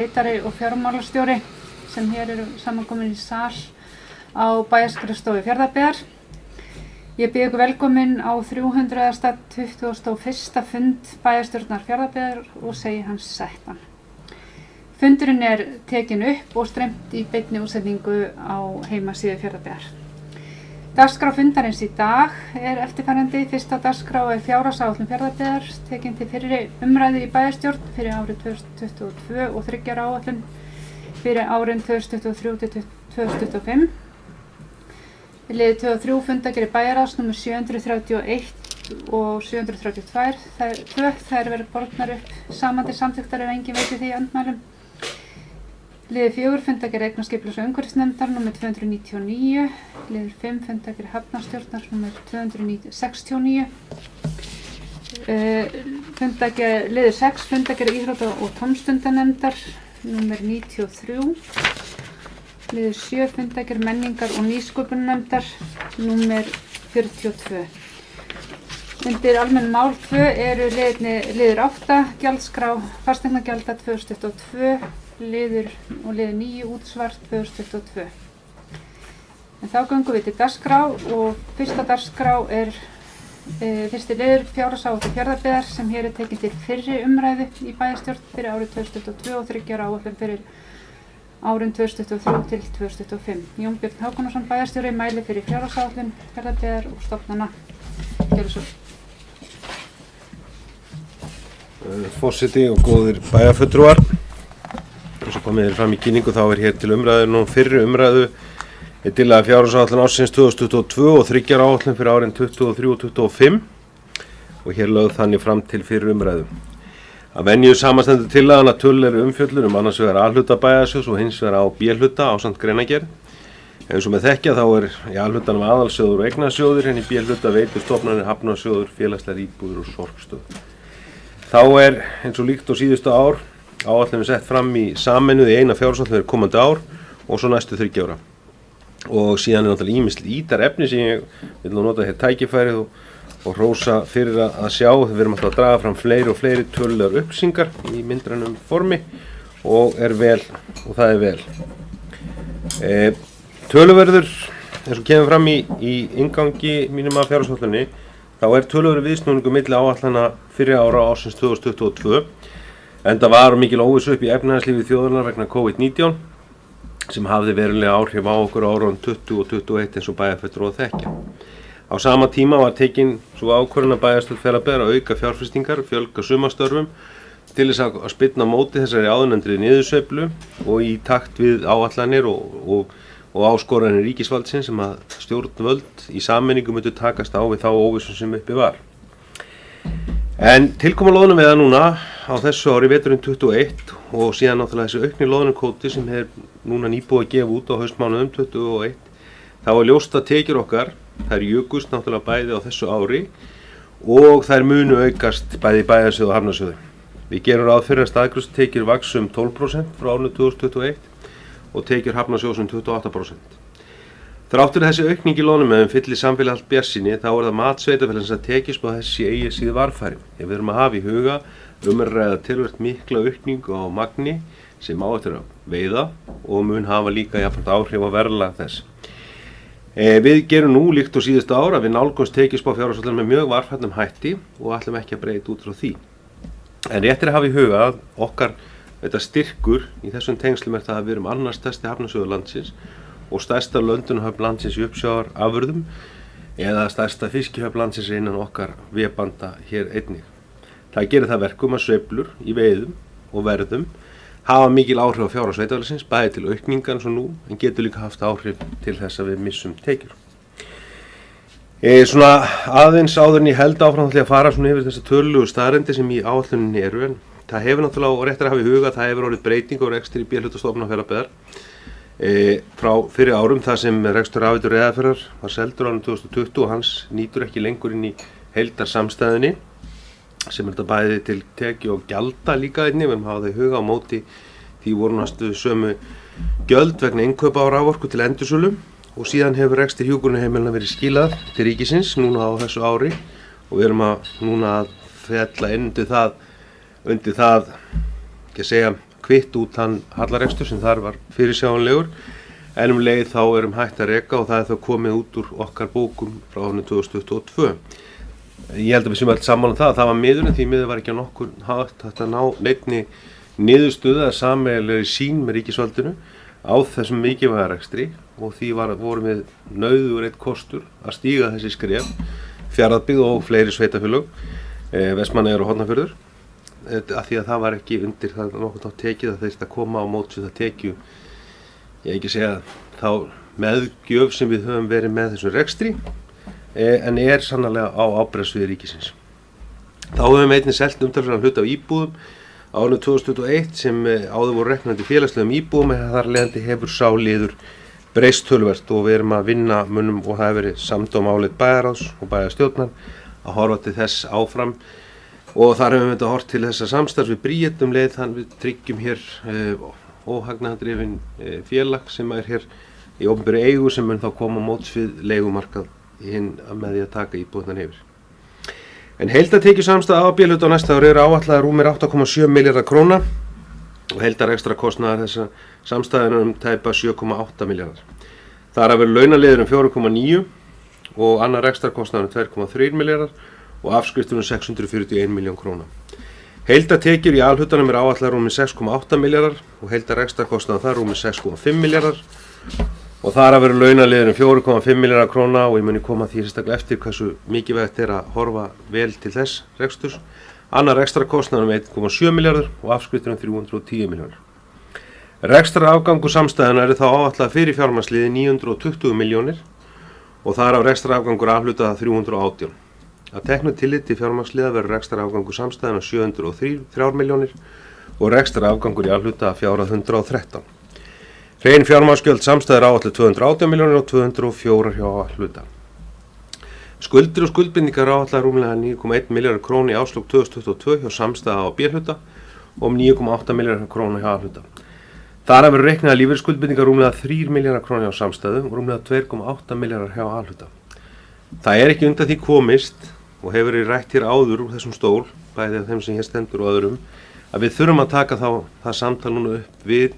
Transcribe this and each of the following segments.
Ritari og fjármálastjóri sem hér eru samankomin í sal á bæjarskrifstofu Fjarðabyggðar. Ég býð ykkur velkomin á 321. fund bæjarstjórnar Fjarðabyggðar og segi hans settan. Fundurinn er tekin upp og streymt í beinni útsendingu á heimasíðu Fjarðabyggðar. Dagskrá fundarins í dag er eftirfarandi. Fyrsta dagskrá er fjárhagsáætlun Fjarðabyggðar, tekin til fyrri umræðu í bæjarstjórn fyrir árið 2022 og 3 ára áætlun fyrir árin 2023 til 2025. Liður 2 og 3 fundargerðir bæjarráðs nr. 731 og 732. Þær verða bornar upp saman til samþykktar ef enginn veiti því andmælum. Liður 4 fundargerð eignaskipulags- og umhverfisnefndar nr. 299. Liður 5 fundargerð hafnarstjórnar nr. 269. Liður 6 fundargerð íþrótta- og tómstundanefndar nr. 93. Liður 7 fundargerð menningar- og nýsköpunarnefndar nr. 42. Undir almenn mál 2 eru liður 8 gjaldskrá fasteignagjalda 2022. Liður 9 útsvar 2022. En þá göngum við til dagskrá og fyrsta dagskrá er fyrsti liður fjárhagsáætlun Fjarðabyggðar sem hér er tekin til fyrri umræðu í bæjarstjórn fyrir árið 2022 og 3 ára áætlun fyrir árin 2023 til 2025. Jón Björn Hákonarson bæjarstjóri mælir fyrir fjárhagsáætlun Fjarðabyggðar og stofnana. Gjörðu svo. Forseti og góðir bæjarfulltrúar. Eins og komið fram í kynningu þá hér til umræðu nú fyrri umræðu tillaga fjárhagsáætlun ársins 2022 og 3 ára áætlun fyrir árin 2023 og 2025 og hér lögð þannig fram til fyrri umræðu. Að venju samanstendur tillagan að tölulegri umfjöllun annars vegar A-hluta bæjarsjóðs og hins vegar á B-hluta ásamt greinargerð. Eins og með þekkja þá í A-hlutanum aðalsjóður og eignasjóður en í B-hluta veitur stofnanir hafnarsjóður, félagslegar íbúðir og sorpstöð. Þá eins og líkt á síðustu ár áætlun sett fram í sameinuð í eina fjárhagsáætlun fyrir komandi ár og svo næstu 3 ára. Og síðan náttúrulega ýmislegt ítarefni sem ég vil nota hér tækifærið og hrósa fyrir að sjá. Við erum alltaf að draga fram fleiri og fleiri tölulegar upplýsingar í myndrænum formi og það er vel. Töluverður, eins og kemur fram í inngangi mínum að fjárhagsáætlunni, þá töluverður viðsnúningur milli áætlana fyrri ára ársins 2022. Enda var mikil óvissu upp í efnahagslífi þjóðarinnar vegna COVID-19 sem hafði verulega áhrif á okkur á árunum 20 og 21 eins og bæjarfulltrúar þekkja. Á sama tíma var tekin svo ákvörðun að bæjarstjórn Fjarðabyggðar að auka fjárfestingar, fjölga sumarstörfum til þess að spyrna á móti þessari áðurnefndri niðursveiflu og í takt við áætlanir og áskoranir ríkisvaldsins sem að stjórnvöld í sameiningu myndu takast á við þá óvissu sem uppi var. En tilkoma loðnuveiða núna á þessu ári veturinn 21 og síðan náttúrulega þessi aukni loðnukvóti sem núna nýbúið að gefa út á haustmánuðum 21, þá ljóst að tekjur okkar, þær jukust náttúrulega bæði á þessu ári og þær munu aukast bæði í bæjarsjóði og hafnarsjóði. Við gerum ráð fyrir að staðgreiðslutekjur vaxi 12% frá árinu 2021 og tekjur hafnarsjóðs 28%. Þrátt fyrir þessi aukning í loðnuveiðum fyllir samfélag allt bjartsýni þá það mat sveitarfélagsins að tekjuspá þessi eigi síðu varfæri. Við erum að hafa í huga að ræða töluvert mikla aukningu á magni sem á eftir að veiða og mun hafa líka jafnframt áhrif á verðlag þess. Við gerum nú líkt á síðustu ár að við nálgumst tekjuspá fjárhagsáætlun með mjög varfærnum hætti og ætlum ekki að breyta út frá því. En rétt að hafa í huga að okkar styrkur í þessum tengslum það að við erum annars stærsti hafnarsjóður landsins og stærsta löndunarhöfn landsins í uppsjávarafurðum eða stærsta fiskihöfn landsins innan okkar vébanda hér einnig. Það gerir það verkum að sveiflur í veiðum og verðum hafa mikil áhrif á fjárhag sveitarfélagsins, bæði til aukningar eins og nú, en getur líka haft áhrif til þess að við missum tekjur. Svona aðeins áður en ég held áfram að fara yfir þessar tölulegu staðreyndir sem í áætluninni eru, en það hefur náttúrulega og rétt að hafa í huga að það hefur orðið breyting á rekstri í B-hluta stofnunar Fjarðabyggðar. Frá fyrir árum þar sem rekstur Rafveitu Reyðarfjarðar var seldur árið 2020 og hans nýtur ekki lengur inn í heildarsamstæðunni sem þetta bæði til tekju og gjalda líka einnig, við hafa það í huga á móti því voru næstu sömu gjöld vegna innkaupa á raforku til endursölu og síðan hefur rekstur hjúkrunarheimilina verið skilað til ríkisins núna á þessu ári og við erum núna að fella undir það ekki að segja kvitt út þann hallarekstur sem þar var fyrirsjáanlegur, en leið þá hætt að reka og það þá komið út úr okkar bókum frá árinu 2022. Ég held að við séum öll sammála það að það var miður, en því miður var ekki nokkur hægt að ná neinni niðurstöðu eða sameiginlegri sýn með ríkisvaldinu á þessum mikilvæga rekstri, og því vorum við nauðugur einn kostur að stíga þessi skref, Fjarðabyggð og fleiri sveitarfélög, Vestmannaeyjar og Hornafjörður, af því að það var ekki undir það nokkuð á tekið að þeir koma á móts við það tekju, ég ekki segja þá meðgjöf sem við höfum verið með þessum rekstri, en sannarlega á ábyrgðarsviði ríkisins. Þá höfum við einnig selt umtalsverðan hluta af íbúðum á árinu 2021 sem áður voru reknandi félagslegum íbúðum, en þar leiðandi hefur sá liður breyst töluvert, og við erum að vinna munum, og það hefur verið samdóma álit bæjarráðs og bæjarstjórnar að horfa til þess áfram, og þar höfum við hort til þessa samstarfs við Bríet leið þannig við tryggjum hér óhagnaðardrifin félag sem hér í opinberri eigu sem mun þá koma á móts við leigumarkað með því að taka íbúðirnar yfir. En heildartekjusamstaða á B-hluta á næsta ári áætlaðar rúmir 8,7 milljarðar króna og heildarekstrakostnaðar þessa samstæðunum tæpa 7,8 milljarðar. Þar af launaliður 4,9 og annar rekstrakostnaður 2,3 milljarðar og afskriftur 641 milljón króna. Heildartekjur í A-hlutanum áætlaðar rúmir 6,8 milljarðar og heildarekstrakostnaður þar rúmir 6,5 milljarðar. Og þar af launaliður 4,5 milljarðar króna, og ég muni koma því sérstaklega eftir hversu mikilvægt að horfa vel til þess reksturs. Annar rekstrakostnaður 1,7 milljarðar og afskriftur 310 milljarðar. Rekstrarafgangur samstæðunnar þá áætlað fyrir fjármagnsliði 920 milljónir og þar af rekstrarafgangur A-hluta 318. Að teknu tilliti fjármagnsliða verður rekstrarafgangur samstæðunnar 703 milljónir og rekstrarafgangur í A-hluta fjárhæð 113. Hrein fjármagnsgjöld samstæður áætluð 218 milljónir og 204 hjá A-hluta. Skuldir og skuldbindingar áætlaðar rúmlega 9,1 milljarðar króna í árslok 2022 hjá samstæða á B-hluta og 9,8 milljarðar króna hjá A-hluta. Þar af reiknaðar lífeyrisskuldbindingar rúmlega 3 milljarðar króna hjá samstæðu og rúmlega 2,8 milljarðar hjá A-hluta. Það ekki undan því komist og hefur verið rætt hér áður úr þessum stól, bæði af þeim sem hér stendur og öðrum, að við þurfum að taka það samtal núna upp við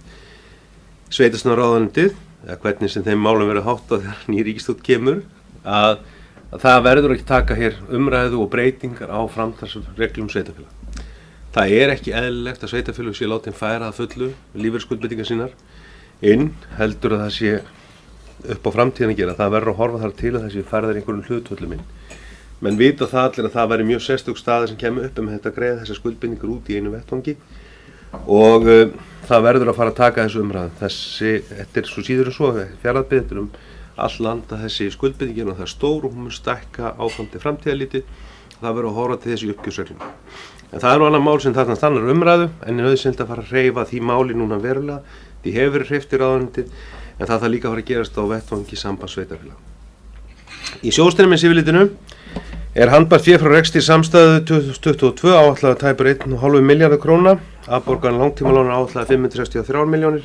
sveitarstjórnarráðuneytið, eða hvernig sem þeim málum verður háttað þegar ný ríkisstjórn kemur, að það verður ekki taka hér umræðu og breytingar á framtaksreglum sveitarfélaga. Það ekki eðlilegt að sveitarfélög sé látin færa að fullu lífeyrisskuldbindingar sínar inn, heldur að það sé upp á framtíðan að gera. Það verður að horfa þar til að það sé færðar einhverjum hlutföllum inn. Menn vita það allir að það væri mjög sérstök staða sem kemur upp þetta að greiða þessar skuldbindingar út í einu vettvangi, og það verður að fara að taka þessu umræðu. Þetta svo síður en svo, Fjarðabyggð all land að þessi skuldbindingin og það stór og hún mun stækka áfram til framtíðarlítið. Það verður að horfa til þessi uppgjörsreglum. En það annað mál sem þarna stannar umræðu, en nauðsynlegt að fara að hreyfa því máli núna verulega. Því hefur verið hreyft í ráðuneytið, en það þarf líka að fara að gerast á vettvangi sambands sveitarfélaga. Í sjóðstreymissífilitinu handbært fé frá rekstri samstæðu 2022 áætlaði tæpur 1,5 milljarðar króna, afborgan langtímalána áætlaði 563 milljónir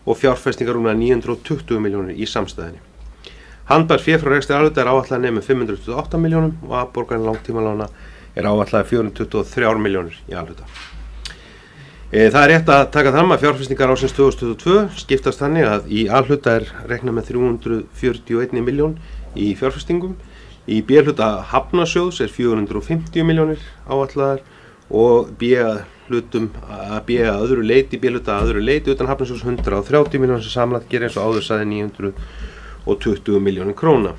og fjárfestingar rúmlega 920 milljónir í samstæðinni. Handbært fé frá rekstri A-hluta áætlaði nemur 528 milljónum og afborgan langtímalána áætlaði 423 milljónir í A-hluta. Það rétt að taka fram að fjárfestingar ársins 2022 skiptast þannig að í A-hluta reiknað með 341 miljón í fjárfestingum. Í B-hluta Hafnarsjóðs 450 milljónir áætlaðar og B-hluta að öðru leyti utan Hafnarsjóðs 130 milljónir sem samlagt gerir eins og áður sagði 920 milljónir króna.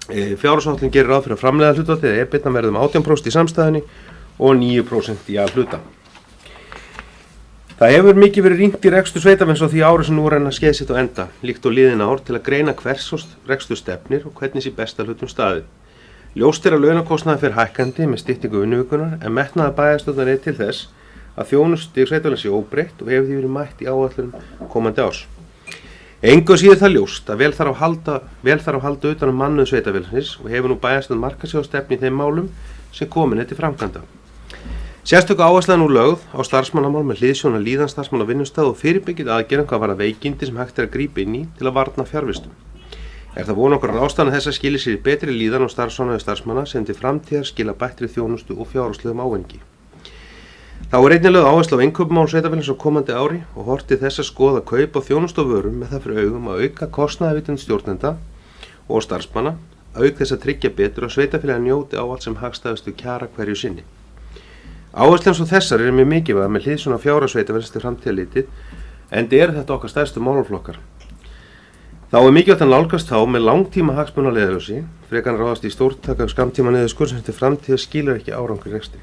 Fjárhagsáætlun gerir ráð fyrir að framleiða hlutfall eða EBITDA verður 18% í samstæðunni og 9% í A-hluta. Það hefur mikið verið rýnt í rekstur sveitarfélags á því ári sem nú renna skeið sitt á enda, líkt og liðin ár til að greina hvers rekstur stefnir og hvernig sé best að hlutum staðið. Ljóst að launakostnaður fer hækkandi með styttingu vinnuvikunar, en metnaður bæjarstjórnar til þess að þjónustig sveitarfélags sé óbreytt og hefur því verið mætt í áætlunum komandi árs. Engu síður það ljóst að vel þarf að halda utan mannauð sveitarfélagsins og hefur nú bæjarstjórn markað sig á stefnu í þeim málum sem komin til framkvæmda. Sérstök áhersla nú lögð á starfsmannamál með hliðsjón af líðan starfsmanna á vinnustað og fyrirbyggið aðgerðum hvað varðar veikindi sem hægt að grípa inn í til að varna fjarvistum. Það von okkar að ástæðan þess að skili sér í betri líðan og starfsánægju starfsmanna sem til framtíðar skila bættri þjónustu og fjárhagslegum ávinningi. Þá er einnig lögð áhersla á innkaupamál sveitarfélagsins á komandi ári og horft til þess að skoða kaup á þjónustu og vörum með það fyrir augum að auka kostnaðarvitund stjórnenda og starfsmanna, auk þess að tryggja betur að sveitarfélagið njóti ávallt sem hagstæðustu kjara hverju sinni. Áherslan svo þessar er mjög mikilvæg með hliðsjón af fjárhag sveitarfélagsins til framtíðar litið, enda eru þetta okkar stærstu málaflokkar. Þá er mikilvægt að nálgast þá með langtíma hagsmuni að leiðarljósi, frekar en ráðast í stórtæka skammtíma niðurskurð sem til framtíðar skilar ekki árangri í rekstri.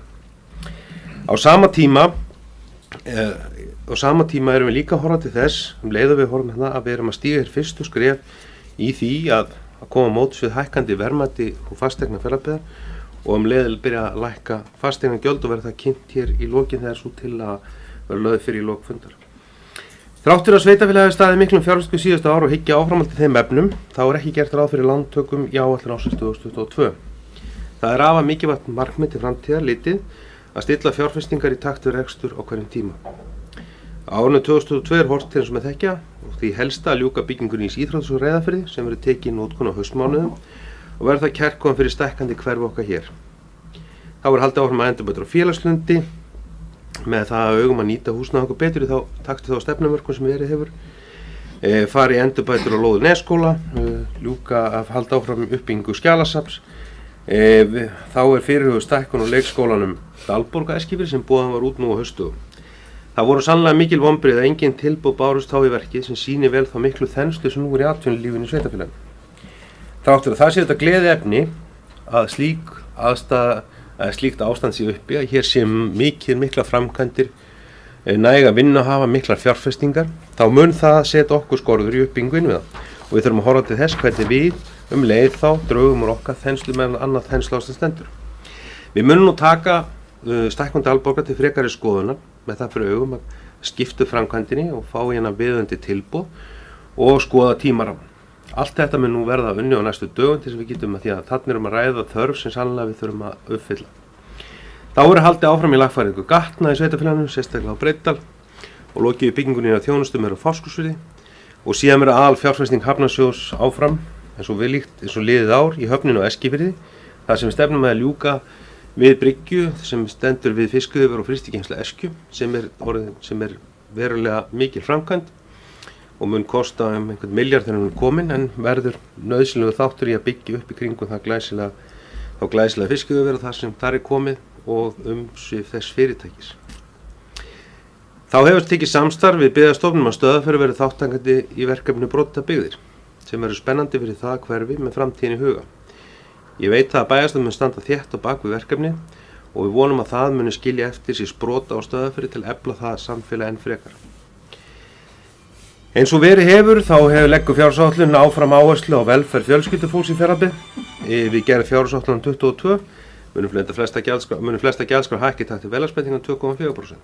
Á sama tíma erum við líka að horfa til þess, leið og við horfum hérna, að við erum að stíga hér fyrstu skref í því að koma móts við hækkandi verðmæti og fasteigna Fjarðabyggðar og leið byrja að lækka fasteignagjöld og verða það kynnt hér í lokin þegar svo til að vera lögð fyrir í lok fundar. Þrátt fyrir að sveitarfélagið hafi staðið miklum fjárfestingum síðustu ár og hyggja áframhald í þeim efnum, þá er ekki gert ráð fyrir lántökum í áætlun ársins 2022. Það er afar mikilvægt markmið til framtíðar litið að stilla fjárfestingar í takt við rekstur á hverjum tíma. Á árinu 2002 er horft til eins og með þekkja og því helsta að ljúka byggingunni í Íþróttahúsi á Reyðarfirði sem verður tekið í notkun á haustmánuðum og verður það kærkomin fyrir stækkandi hverfi okkar hér. Þá er haldið áfram að endurbætur á Félagslundi með það að augum að nýta húsnæði okkur betur í takti þá stefnumörkun sem verið hefur. Fari í endurbætur á lóði Nesskóla, ljúka að halda áfram uppbyggingu skjalasafns. Þá er fyrirhuguð stækkun á leikskólanum Dalborg á Eskifirði sem boðað var út nú á haustdögum. Það voru sannlega mikil vonbrigði að engin tilboð bárust þá í verkið sem sýnir vel þá miklu þenslu sem nú er í atvinnulífinu í sveitarfélaginu. Þrátt fyrir að það sé þetta gleðiefni að slíkt ástand sé uppi, að hér sé mikla framkvæmdir, næga vinnu að hafa miklar fjárfestingar, þá mun það setja okkur skorður í uppbyggingu innviða og við þurfum að horfa til þess hvernig við leið þá draugum úr okkar þenslu meðan annað þenslu ástand stendur. Við munum nú taka stækkun Dalborgar til frekari skoðunar með það fyrir augum að skipta framkvæmdinni og fá hérna viðeigandi tilboð og skoða tímarammann. Allt þetta mun nú verða unnið á næstu dögum til þess að við getum að því að þarna erum að ræða þörf sem sannlega við þurfum að uppfylla. Þá er haldið áfram í lagfæringu gatna í sveitarfélaginu, sérstaklega á Breiðdal og lokið byggingunni á þjónustum á Fáskrúðsfirði og síðan verður aðalfjárfesting Hafnarsjóðs áfram eins og liðið ár í höfninu á Eskifirði, þar sem við stefnum að ljúka við bryggju sem stendur við fiskveiðiver og frystigeymslu Eskju sem er verulega mikil framkvæmd og mun kosta einhvern milljarð þegar hún er komin en verður nauðsynlegur þáttur í að byggja upp í kringum það glæsilega fiskveiðiver og það sem þar er komið og umsvif þess fyrirtækis. Þá hefur tekið samstarf við Byggðastofnun að Stöðvarfjörður verði þátttakandi í verkefni Brotabyggðir sem verður spennandi fyrir það hverfi með framtíðin í huga. Ég veit það að bæjarstjórn mun standa þétt á bak við verkefni og við vonum að það muni skilja eftir sér sprota á Stöðvarfirði til að efla það samfélag enn frekar. Eins og verið hefur þá leggur fjárhagsáætlunin áfram áherslu á velferð fjölskyldufólks í Fjarðabyggð. Við gerð fjárhagsáætlunar 22 munu flesta gjaldskrár hækka í takt við verðlagsbreytingar 2,4%.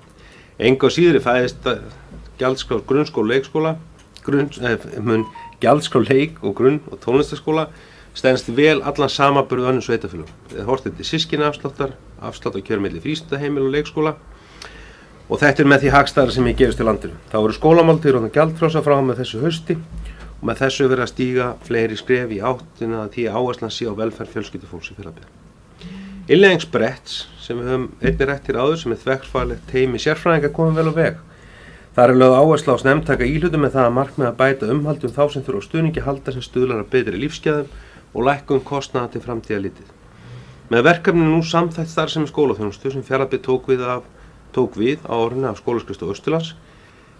Engu að síður fæðist gjaldskrár grunnskóla og leikskóla, gjaldskrár leik- og grunn- og tónlistarskóla stenst vel allan samanburð önnum sveitarfélögum. Horft til systkinaafsláttar, afslátt á kjör milli frístundaheimila og leikskóla og þetta er með því hagstæðara sem gerist í landinu. Þá eru skólamáltíðir orðnar gjaldfrjálsar frá með þessu hausti og með þessu verið að stíga fleiri skref í áttina að því áherslan sé á velferð fjölskyldufólks í Fjarðabyggð. Innleiðing Spretts sem við höfum einnig rætt hér áður sem er þverfagslegt teymi sérfræðinga komið vel á veg. Þar er lögð áhersla á snemmtaka íhlutum með það að markmið að bæta umhald þá sem þurfa á stuðningi að halda sem stuðlar að betri lífsgæðum og lækkun kostnaðar til framtíðar litið. Með verkefninu nú samþætt starfsemi skólaþjónustu sem Fjarðabyggð tók við á árinu af skólaskrifstofu Austurlands,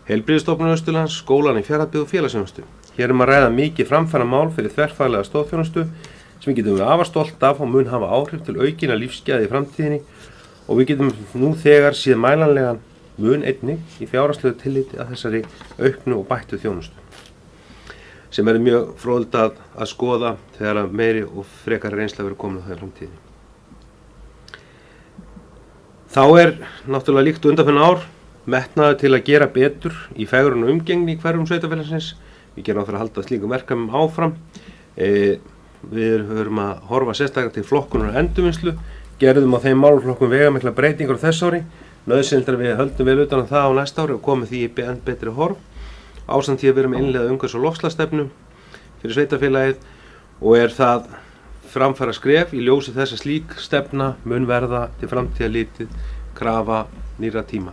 Heilbrigðisstofnun Austurlands, skólan í Fjarðabyggð og félagsþjónustu. Hér að ræða mikið framfaramál fyrir þverfaglega stoðþjónustu sem við getum afar stolt af og mun hafa áhrif til aukinna lífsgæða í framtíðinni og við getum nú þegar séð mælanlegan mun einnig í fjárhagslegu tilliti að þessari auknu og bættu þjónustu sem er mjög fróðlegt að skoða þegar að meiri og frekari reynsla verður komin á þeirra framtíðinni. Þá er náttúrulega líkt undanfarna ár metnaður til að gera betur í fegrun og umgengni í hverjum sveitarfélagsins. Við gerum áfram að halda slíkum verkefnum áfram. Við höfum að horfa sérstaklega til flokkunar og endurvinnslu, gerðum á þeim málaflokkum vegamiklar breytingar á þess ári, nauðsynlegt er að við höldum vel utan um það á næsta ári og komum því í enn betri horf. Ásamt því að við erum innleiða umhverfis- og loftslagsstefnu fyrir sveitarfélagið og er það framfara skref í ljósi þess að slík stefna mun verða til framtíðar litið krafa nýrra tíma.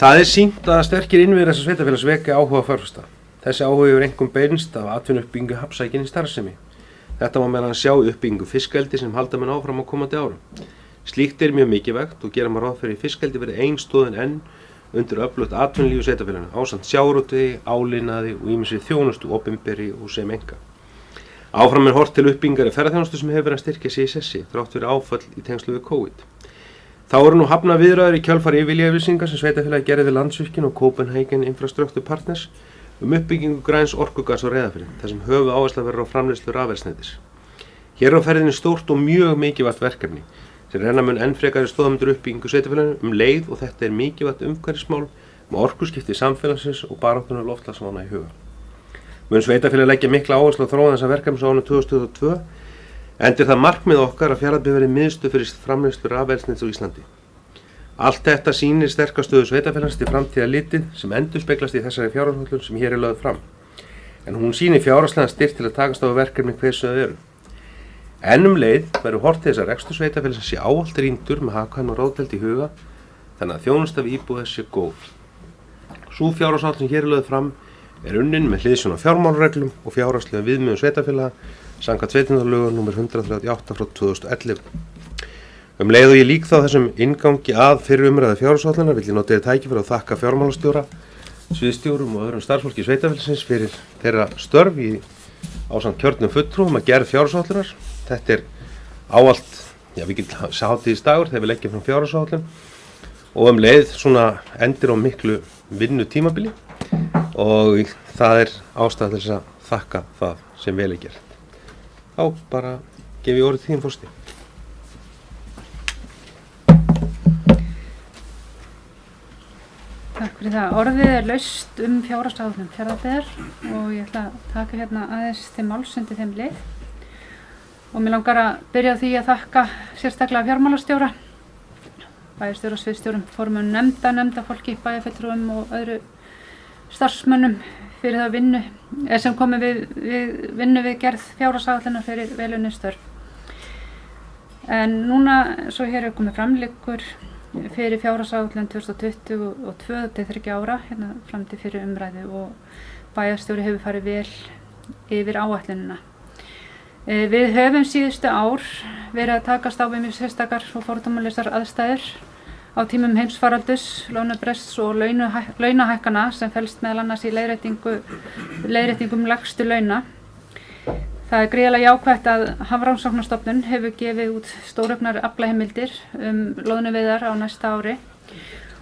Það sýnt að sterkir innviðir þessa sveitarfélags vekja áhuga fjárfesta. Þessi áhuga hefur einkum beinst af atvinnuuppbyggingu hafnsækinni starfsemi. Þetta má meðal annars sjá í uppbyggingu fiskeldi sem halda menn áfram á komandi árum. Slíkt mjög mikilvægt og gera maður ráð fyrir fiskeldi verið ein stoðin enn undir öflugt atvinnulífi sveitarfélaginu ásamt sjávarútvegi, áliðnaði og ýmissri þjónustu opinberi og sem enga. Áfram horft til uppbyggingar ferðaþjónustu sem hefur verið að styrkja sig í sessi þrátt fyrir áfall í tengslu við COVID. Þá eru nú hafnar viðræður í kjölfar yfirlýsingar sem sveitarfélagið gerði við Landsvirkjun og Copenhagen Infrastructure Partners uppbyggingu græns orkugas á Reyðarfirði, þar sem höfuðáhersla verður á framleiðslu rafeldsneytis. Hér á ferðinni stórt og mjög mikilvægt verkefni sem renna mun enn frekari stoðum undir uppbyggingu sveitarfélaginu leið og þetta mikilvægt umhverfismál með orkuskipti samfélagsins og baráttunnar loftslagsvána í huga. Mun sveitarfélagið leggja mikla áherslu á þróun þessa verkefnis á árinu 2022 enda það markmið okkar að Fjarðabyggð verði miðstöð fyrir framleiðslu rafeldsneytis á Íslandi. Allt þetta sýnir sterka stöðu sveitarfélags til framtíðar litið sem endurspeglast í þessari fjárhagsáætlun sem hér lögð fram. En hún sýnir fjárhagslegan styrk til að takast á verkefni hversu þau eru. En leið verður horft til þess að rekstur sveitarfélagsins sé ávallt rýndur með hagkvæmni og ráðdeild í huga þannig að þjónusta við íbúa sé góð. Sú fjárhagsáætlun sem hér lögð fram unnin með hliðsjón af fjármálareglum og fjárhagslegum viðmiðum sveitarfélaga samkvæmt sveitarfélagalögum nr. 138/2011. Leið og ég lík þá þessum inngangi að fyrri umræðu fjárhagsáætlunar vil ég nota þetta tækifæri og þakka fjármálastjóra, sviðsstjórum og öðrum starfsfólki sveitarfélagsins fyrir þeirra störf ásamt kjörnum fulltrúum að gerð fjárhagsáætlunar. Þetta ávallt, við getum hátíðisdagur þegar við leggjum fram fjárhagsáætlun og leið svona endir á miklu vinnu tímabili og það ástæða til þess að þakka það sem vel gert. Þá bara gef ég orðið þín forseti. Takk fyrir það. Orðið laust fjárhagsáætlun Fjarðabyggðar og ég ætla að taka hérna aðeins til máls undir þeim leið. Og mér langar að byrja á því að þakka sérstaklega fjármálastjóra, bæjarstjóra, sviðsstjórum, formönnum nefnda, nefndafólki, bæjarfulltrúum og öðru starfsmönnum fyrir það vinnu sem komu við vinnu við gerð fjárhagsáætlunar fyrir vel unnin störf. En núna, svo hér komið fram, liggur fyrir fjárhagsáætlun 2022 til 3 ára, hérna fram til fyrir umræðu og bæjarstjóri hefur farið vel yfir áætlunina. Við höfum síðustu ár verið að takast á við mjög sérstakar og fordómalausar aðstæður á tímum heimsfaraldurs, lánabrests og launahækkana sem felst meðal annars í leiðréttingum lægstu launa. Það gríðarlega jákvætt að Hafrannsóknastofnun hefur gefið út stórauknar aflaheimildir loðnuveiðar á næsta ári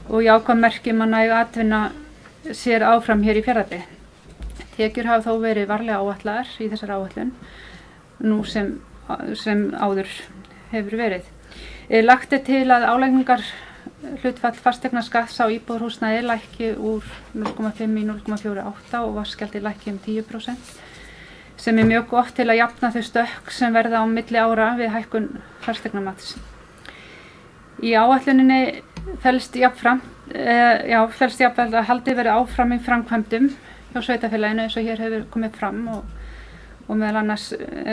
og jákvæð merki að næg atvinna sér áfram hér í Fjarðabyggð. Tekjur hafa þó verið varlega áætlaðar í þessari áætlun nú sem áður hefur verið. Lagt til að álagningar hlutfall fasteignaskatts á íbúðarhúsnæði lækki úr 0,5 í 0,48 og vatnsgjaldi lækki 10%, sem mjög gott til að jafna þau stökk sem verða á milli ára við hækkun fasteignamats. Í áætluninni felst jafnframt að haldið verið áfram í framkvæmdum hjá sveitarfélaginu eins og hér hefur komið fram og meðal annars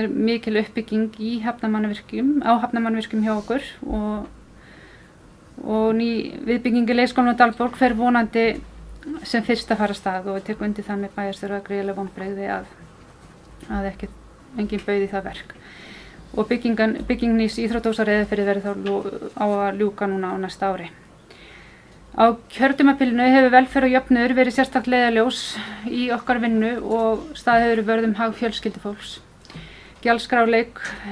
mikil uppbygging í hafnarmannvirkjum hjá okkur og ný viðbygging í leikskólanum á Dalborg fer vonandi sem fyrst að fara af stað og tek undir það með bæjarstjóra gríðarleg vonbrigði að enginn bauð í það verk. Og bygging nýs íþróttahúss á Reyðarfirði verður þá á að ljúka núna á næsta ári. Á kjörtímabilinu hefur velferð og jöfnuður verið sérstakt leiðarljós í okkar vinnu og staðið hefur vörð hag fjölskyldufólks. Gjaldskrár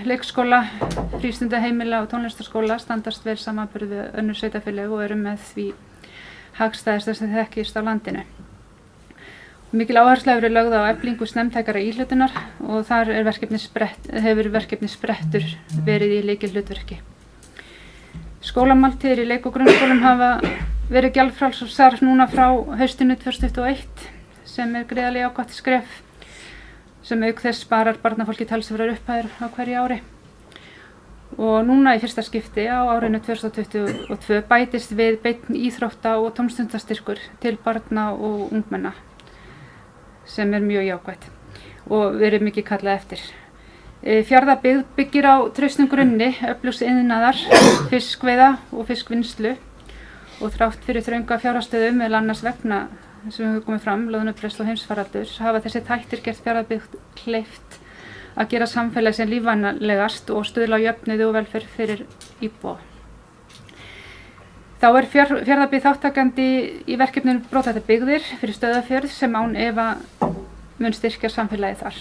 leikskóla, frístundaheimila og tónlistarskóla standast vel samanburð við önnur sveitarfélög og eru með því hagstæðasta sem þekkist á landinu. Mikil áhersla hefur verið lögð á eflingu snemmtækara íhlutunar og þar hefur verkefni sprettur verið í lykilhlutverki. Skólamáltíðir í leik- og grunnskólum hafa verið gjaldfrjálsar núna frá haustinu 2021 sem gríðarlega jákvætt skref sem auk þess sparar barnafólki talsverðar upphæðir á hverju ári. Og núna í fyrsta skipti á árinu 2022 bætist við beinn íþrótta- og tómstundastyrkur til barna og ungmenna sem mjög jákvætt og verið mikið kallað eftir. Fjarðabyggð byggir á traustum grunni öflugs iðnaðar, fiskveiða og fiskvinnslu og þrátt fyrir þrönga fjárhagsstöðu meðal annars vegna sem hefur komið fram, loðnubrest og heimsfaraldurs, hafa þessi þættir gert Fjarðabyggð kleift að gera samfélagi sem lífvænlegast og stuðla á jöfnuði og velferð fyrir íbúa. Þá er Fjarðabyggð þátttakandi í verkefninu Brothættar byggðir fyrir Stöðvarfjörð sem án efa mun styrkja samfélagið þar.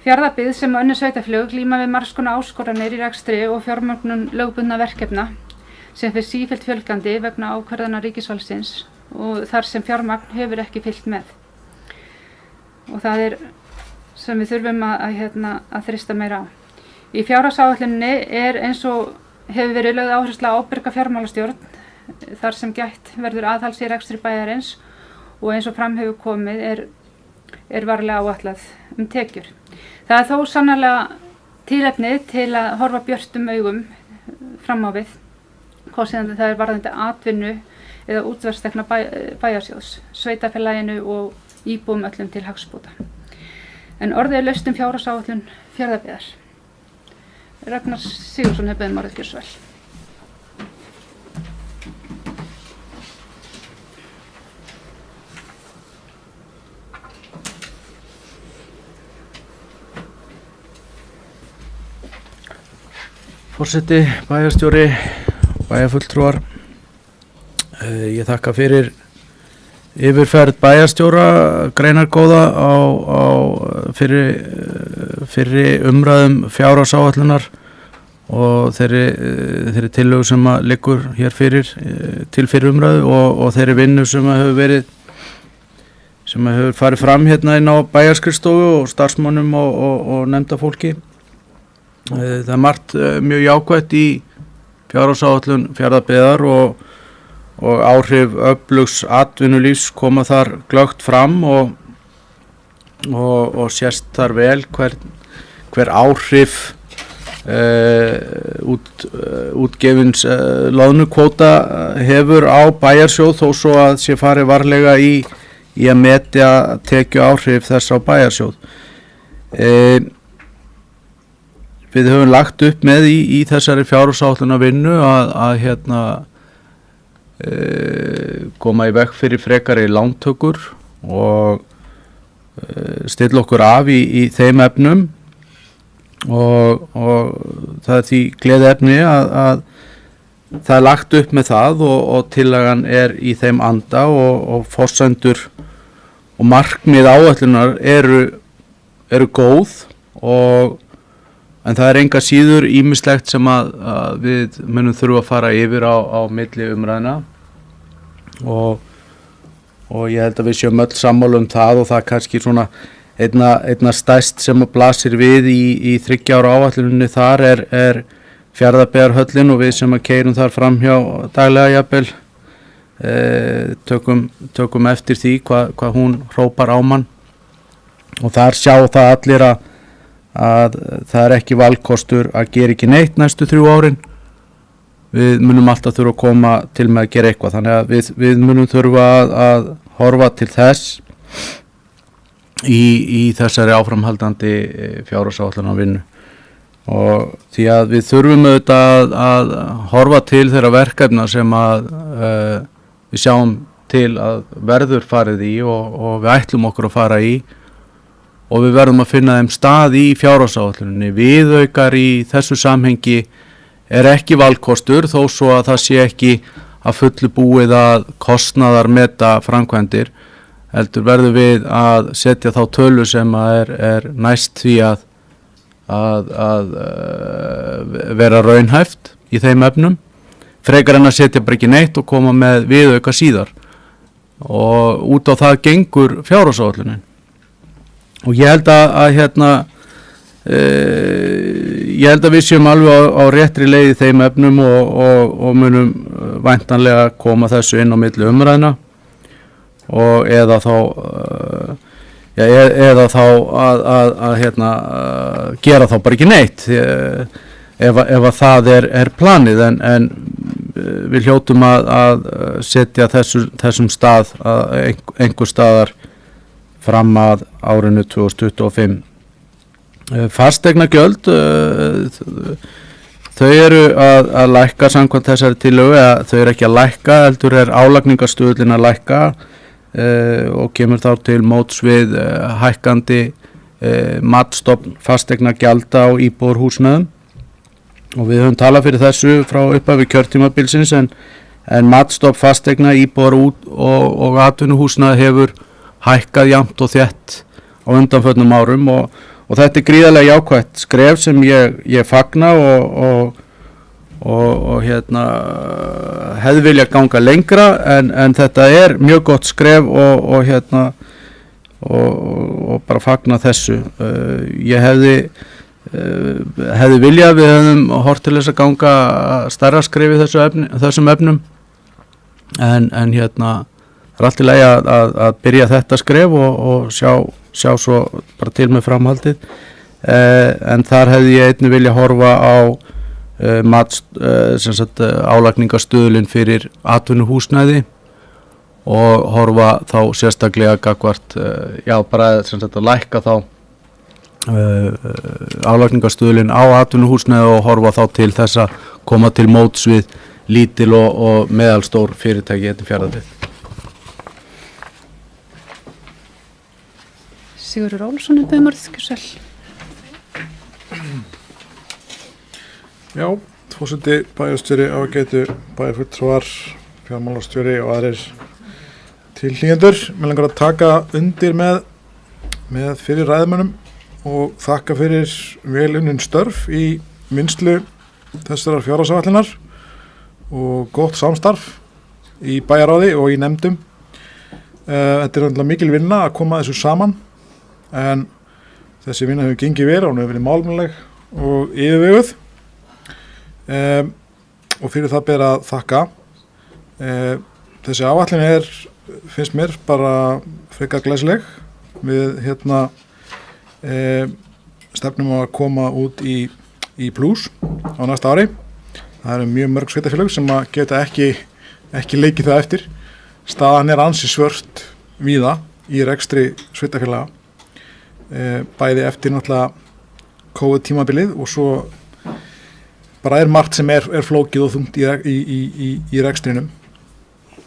Fjarðabyggð sem önnur sveitarfélög glíma við margs konar áskoranir í rekstri og fjármögnun lögbundna verkefna sem fer sífellt fjölgandi vegna ákvarðana ríkisvaldsins og þar sem fjármagn hefur ekki fylgt með. Og það er sem við þurfum að þrýsta meira á. Í fjárhagsáætluninni er eins og hefur verið lögð áhersla á ábyrga fjármálastjórn þar sem gætt verður aðhalds í rekstri bæjarins og eins og fram hefur komið er varlega áætlað tekjur. Það er þó sannarlega tilefni til að horfa björtum augum fram á við, hvort sem það er varðandi atvinnu eða útvarðstekna bæjarsjóðs, sveitarfélaginu og íbúum öllum til hagsbóta. En orðið er laust fjárhagsáætlun Fjarðabyggðar. Ragnar Sigurðsson hefur beðið orðið gjörsvel. Forseti, bæjarstjóri, bæjarfulltrúar, ég þakka fyrir yfirferð bæjarstjóra greinargóða á fyrri umræðum fjárhagsáætlunar og þeirri tillögu sem liggur hér til fyrir umræðu og þeirri vinnu sem hefur farið fram hérna inn á bæjarskrifstofu og starfsmönnum og nefndafólki. Það er margt mjög jákvætt í fjárhagsáætlun Fjarðabyggðar og áhrif öflugs atvinnulífs koma þar glöggt fram og sést þar vel hver áhrif útgefins loðnukvóta hefur á bæjarsjóð þó svo að sé farið varlega í að metja tekju áhrif þess á bæjarsjóð. Við höfum lagt upp með í þessari fjárhagsáætlunarvinnu að koma í veg fyrir frekari lántökur og stilla okkur af í þeim efnum og það er því gleðiefni að það er lagt upp með það og tillagan er í þeim anda og forsendur og markmið áætlunar eru góð en það er enga síður ýmislegt sem að við munum þurfa að fara yfir á milli umræðna og ég held að við séum öll sammála það og það er kannski svona einna stærst sem að blasir við í 3 ára áætluninni þar er Fjarðabyggðarhöllin og við sem að keyrum þar framhjá daglega jafnvel tökum eftir því hvað hún hrópar á mann og þar sjá það allir að það er ekki valkostur að gera ekki neitt næstu 3 árin. Við munum alltaf þurfa að koma til með að gera eitthvað þannig að við munum þurfa að horfa til þess í þessari áframhaldandi fjárhagsáætlunarvinnu og því að við þurfum auðvitað að horfa til þeirra verkefna sem að við sjáum til að verður farið í og við ætlum okkur að fara í og við verðum að finna þeim stað í fjárhagsáætluninni. Viðaukar í þessu samhengi er ekki valkostur þó svo að það sé ekki að fullu búið að kostnaðarmeta framkvæmdir heldur verðum við að setja þá tölu sem er næst því að vera raunhæft í þeim efnum frekar en að setja bara ekki neitt og koma með viðauka síðar og út á það gengur fjárhagsáætlunin. Og ég held að við séum alveg á réttri leið í þeim efnum og munum væntanlega koma þessu inn á milli umræðna og eða þá að gera þá bara ekki neitt ef að það er planið en við hljótum að setja þessum stað einhver staðar fram að árinu 2025. Fasteignagjöld þau eru að lækka samkvæmt þessari tillögu, eða þau eru ekki að lækka, heldur álagningarstuðullinn að lækka og kemur þá til móts við hækkandi matsstofn fasteigna gjalda á íbúðarhúsnæðum, og við höfum talað fyrir þessu frá upphafi kjörtímabilsins, en matsstofn fasteigna, íbúðar og atvinnuhúsnæði hefur hækkað jafnt og þétt á undanförnum árum, og þetta gríðarlega jákvætt skref sem ég fagna og hefði vilja ganga lengra, en þetta mjög gott skref og bara fagna þessu. Ég hefði vilja við hefðum hort til þess að ganga stærra skref í þessum efnum, en það allt í lagi að byrja þetta skref og sjá svo bara til með framhaldið, en þar hefði ég einnig vilja horfa á álagningarstuðulinn fyrir atvinnuhúsnæði og horfa þá sérstaklega gagnvart að lækka þá álagningarstuðulinn á atvinnuhúsnæði og horfa þá til þess að koma til móts við lítil og meðalstór fyrirtæki í Fjarðabyggð. Sigurður Ólafsson Böðmorðskjörsel. Já, forseti, bæjarstjóri, ágætu bæjarfulltrúar, fjármálastjóri og aðrir tilhlýjendur. Mér langar að taka undir með fyrir ræðumönnum og þakka fyrir vel unnin störf í vinnslu þessarar fjárhagsáætlunar og gott samstarf í bæjarráði og í nefndum. Þetta náttúrulega mikil vinna að koma þessu saman, en þessi vinna hefur gengið vel og hún hefur verið málefnaleg og yfirveguð, og fyrir það ber að þakka. Þessi áætlun finnst mér bara frekar glæsileg. Við stefnum að koma út í plús á næsta ári. Það eru mjög mörg sveitarfélög sem að geta ekki leikið það eftir. Staðan ansi svört víða í rekstri sveitarfélaga, bæði eftir náttúrulega COVID-tímabilið, og svo bara margt sem flókið og þungt í rekstrinum.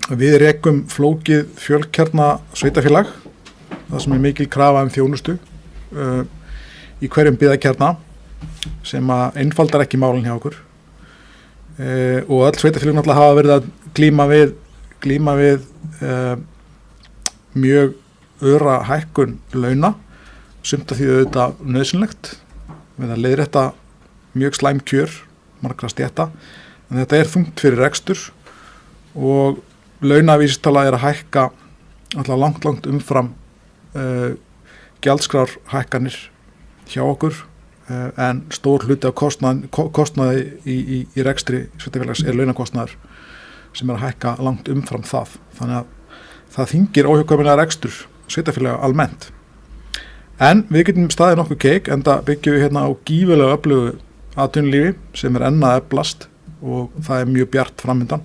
Við rekum flókið fjölkjarna sveitafélag, það sem mikil krafa þjónustu í hverjum byggðakjarna, sem að einfaldar ekki málin hjá okkur, og öll sveitafélög náttúrulega hafa verið að glíma við mjög öra hækkun launa, sumt af því auðvitað nauðsynlegt við að leiðrétta mjög slæm kjör margra stétta, en þetta þungt fyrir rekstur, og launavísitala að hækka alltaf langt umfram gjaldskrár hækkanir hjá okkur, en stór hluti af kostnaði í rekstri sveitarfélags launakostnaður sem að hækka langt umfram það. Þannig að það þyngir óhjákvæmilega rekstur sveitarfélaga almennt. En við getum staðið nokkuð keik, enda byggjum við á gífurlega öflugu atvinnulífi sem enn að eflast, og það mjög bjart framundan.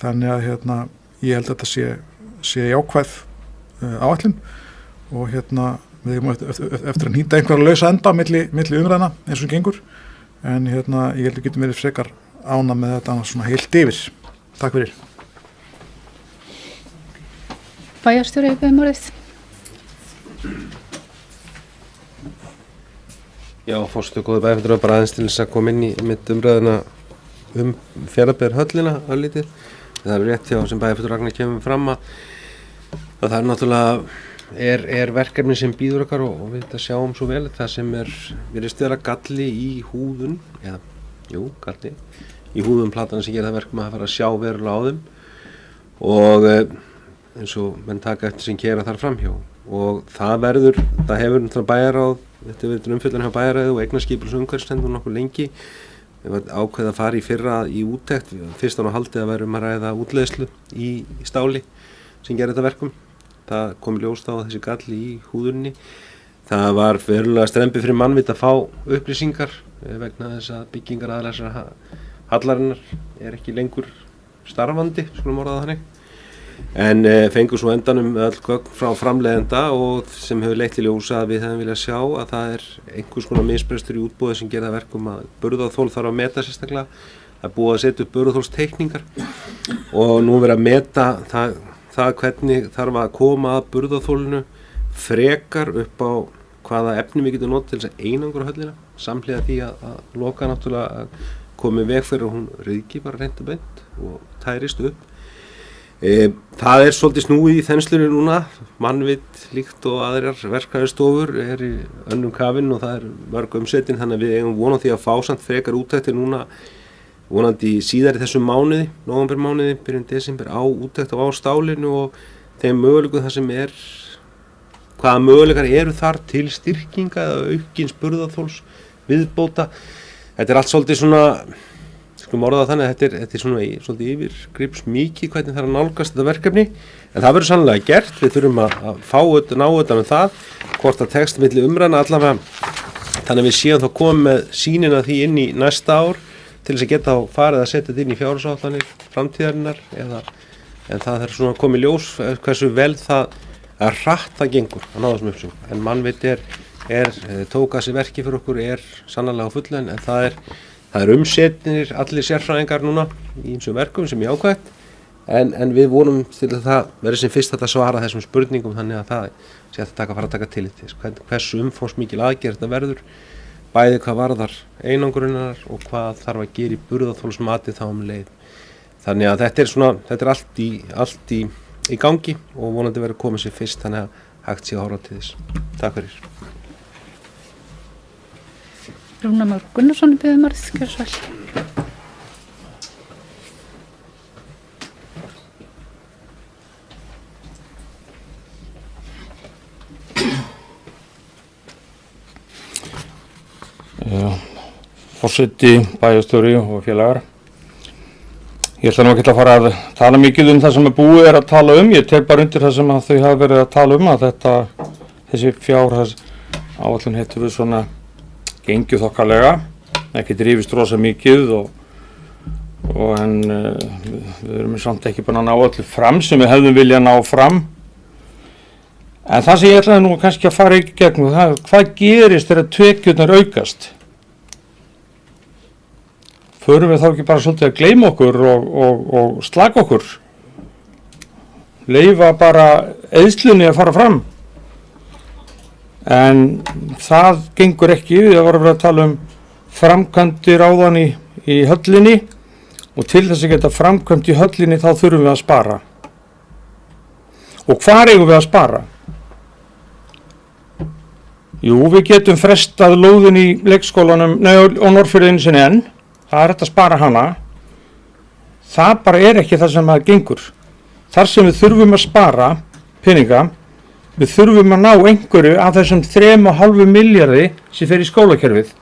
Þannig að ég held að þetta sé jákvæð áætlun, og við erum eftir að nýta einhverja lausa enda milli umræðna eins og gengur, en ég held að við getum verið frekar ánægð með þetta svona heilt yfir. Takk fyrir. Bæjarstjóri Böðmorðið. Já, forseti góður bæjarfulltrúar, bara aðeins til þess að koma inn í mitt umræðuna Fjarðabyggðarhöllina örlítið. Það rétt hjá sem bæjarfulltrúar Ragnar kemur fram að það náttúrulega verkefni sem býður okkar, og við þetta sjáum svo vel það sem virðist vera galli í húðun, galli í húðun platana sem gerir það verkum að fara að sjá verulega á þeim, og eins og menn taka eftir sem keyra þar framhjá, og það hefur náttúrulega bæjarráð, þetta hefur verið umfjöllun hjá bæjarráði og eignarskipulags- og umhverfisnefnd nokkuð lengi. Við varum ákveðið að fara í fyrra í úttekt, fyrst á haldið að vera að ræða útleiðslu í stáli sem gerir þetta verkum. Það kom ljóst á þessi galli í húðunni. Það var verulega strembi fyrir mannvit að fá upplýsingar vegna þess að byggingaraðilar hallarinnar ekki lengur starfandi, skulum orða það þannig. en fengur svo endanum öll gögn frá framleiðenda og sem hefur leitt í ljós að við hefum viljað sjá að það einhvers konar misbrestur í útboði sem gerða verkum að burðarþol þarf að meta sérstaklega. Það búið að setja upp burðarþolsteikningar og nú verið að meta það hvernig þarf að koma að burðarþolinu frekar upp á hvaða efni við getum notað til þess að einangra höllina samhliða því að loka náttúrulega að komi veg fyrir að hún ryðgi bara reynt og beint og tærist upp. Það svolítið snúið í þenslunni núna, Mannvit líkt og aðrar verkfræðistofur í önnum kafinn og það mörg umsetin þannig að við eigum von á því að fá samt frekar úttektir núna vonandi síðar í þessum mánuði, nóvembermánuði, byrjun desember á úttekt á stálinu og þeim möguleikum það sem hvaða möguleikar eru þar til styrkinga eða aukins burðarþols viðbóta. Þetta allt svolítið svona, skulum orða þannig að þetta svona svolítið yfirgrips mikið hvernig það að nálgast þetta verkefni, en það verður sannlega gert, við þurfum að ná utan um það, hvort að tekst milli umræðna allavega, þannig að við séum þá komum með sýnina því inn í næsta ár, til þess að geta þá farið að setja þetta inn í fjárhagsáætlanir framtíðarinnar en það þarf svona að koma í ljós hversu vel það hratt það gengur að ná þessum upplýsingum. En Mannvit tók að sér verki fyrir okkur sannarlega á fullu en það umsetnir allir sérfræðingar núna í ýmsum verkum sem jákvætt en við vonum til að það verði sem fyrst að svara þessum spurningum þannig að það sé að fara að taka tillit til hversu umfangsmikil aðgerð þetta verður bæði hvað varðar einangrunar og hvað þarf að gera í burðarþolsmati þá leið. Þannig að þetta allt í gangi og vonandi verður komið sér fyrst þannig að hægt sé að horfa til þess. Takk fyrir. Rúnar Már Gunnarsson biður orðið, gjörðu svo vel. Forseti, bæjarstjóri og félagar. Ég ætla nú ekki að fara að tala mikið það sem búið að tala ég tek bara undir það sem þau hafa verið að tala að þessi fjárhagsáætlun hefur við svona gengið þokkalega, ekki drifist rosa mikið en við erum samt ekki búin að ná öllu fram sem við hefðum viljað ná fram. En það sem ég ætlaði nú kannski að fara í gegnum hvað gerist þegar tekjurnar aukast? Förum við þá ekki bara svolítið að gleyma okkur og slaka okkur? Leyfa bara eyðslunni að fara fram? En það gengur ekki, við vorum að tala framkvæmdir áðan í höllinni og til þess að geta framkvæmt í höllinni þá þurfum við að spara. Og hvar eigum við að spara? Jú, við getum frestað lóðin í leikskólanum og Norðfirðinu sinni enn. Það hægt að spara hana. Það bara ekki það sem það gengur. Þar sem við þurfum að spara peninga, við þurfum að ná einhverju af þessum 3,5 milljarði sem fer í skólakerfið.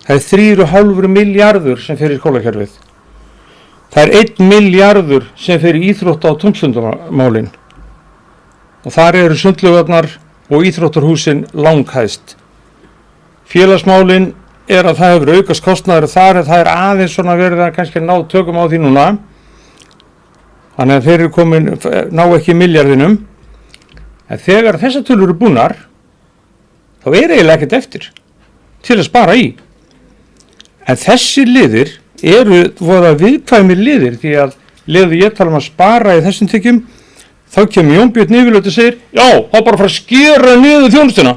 Það 3,5 milljarður sem fer í skólakerfið. Það 1 milljarður sem fer í íþrótta- og tómstundamálin. Og þar eru sundlaugarnar og íþróttarhúsin langhæst. Félagsmálin að það hefur aukast kostnaður þar en það aðeins svona verið að kannski ná tökum á því núna. Þannig að þeir eru ná ekki milljarðinum. En þegar þessar tölur eru búnar, þá eiginlega ekkert eftir til að spara í. En þessi liðir voru viðkvæmir liðir því að liður ég tala að spara í þessum tekjum, þá kemur Jón Björn Yfirlaut og segir, já, þá bara fara að skera niður þjónustuna.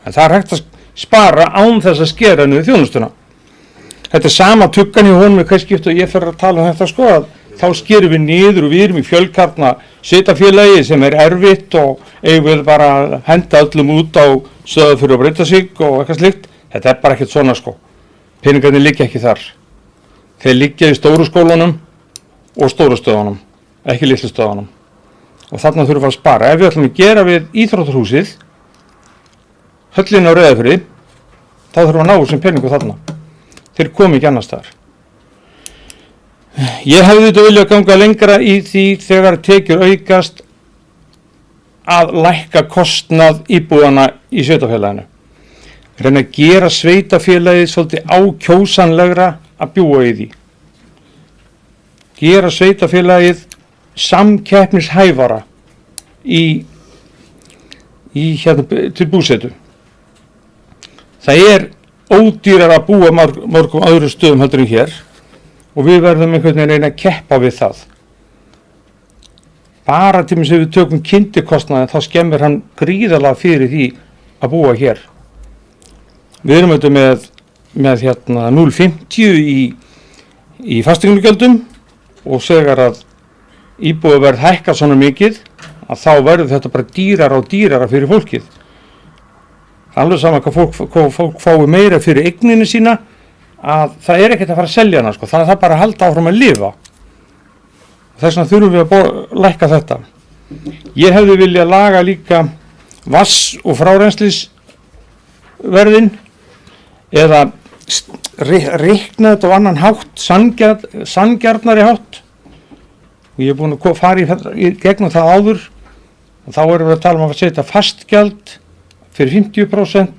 En það hægt að spara án þess að skera niður þjónustuna. Þetta sama tuggan hjá honum hvað skipt og ég fer að tala þetta að þá skerum við niður og við erum í fjölkarna sveitarfélagi sem erfitt og eigum við bara að henda öllum út á Sauðárfjörð og Breiðdalsvík og eitthvað slíkt. Þetta bara ekkert svona Peningarnir liggja ekki þar. Þeir liggja í stóru skólunum og stóru stöðunum, ekki litlu stöðunum. Og þarna þurfum við að spara. Ef við ætlum að gera við íþróttarhúsið höllin á Reyðarfirði, þá þurfum við að ná þessum peningu þarna. Þeir komi ekki annars staðar. Ég hefði þetta viljað ganga lengra í því þegar tekjur aukast að lækka kostnað íbúðana í sveitarfélaginu. Reyna að gera sveitarfélagið svolítið ákjósanlegra að búa í því. Gera sveitarfélagið samkeppnishæfara í hérna til búsetu. Það er ódýrar að búa mörgum öðrum stöðum heldur en hér og við verðum einhvern veginn að reyna að keppa við það. Bara til þess að við tökum kynntikostnaðinn þá skemmir hann gríðarlega fyrir því að búa hér. Við erum auðvitað með hérna 0,50 í fasteignagjöldum og þegar að íbúðaverð hækkar svona mikið að þá verður þetta bara dýrara og dýrara fyrir fólkið. Alveg sama hvað fólk fái meira fyrir eigninu sína að það er ekkert að fara að selja hana sko. Það er bara að halda áfram að lifa. Þess vegna þurfum við að lækka þetta. Ég hefði viljað laga líka vass- og frárennslisverðin eða reikna þetta á annan hátt, sanngjarnari hátt. Og ég er búinn að fara í gegnum það áður og þá erum við að tala um að setja fastgjald fyrir 50%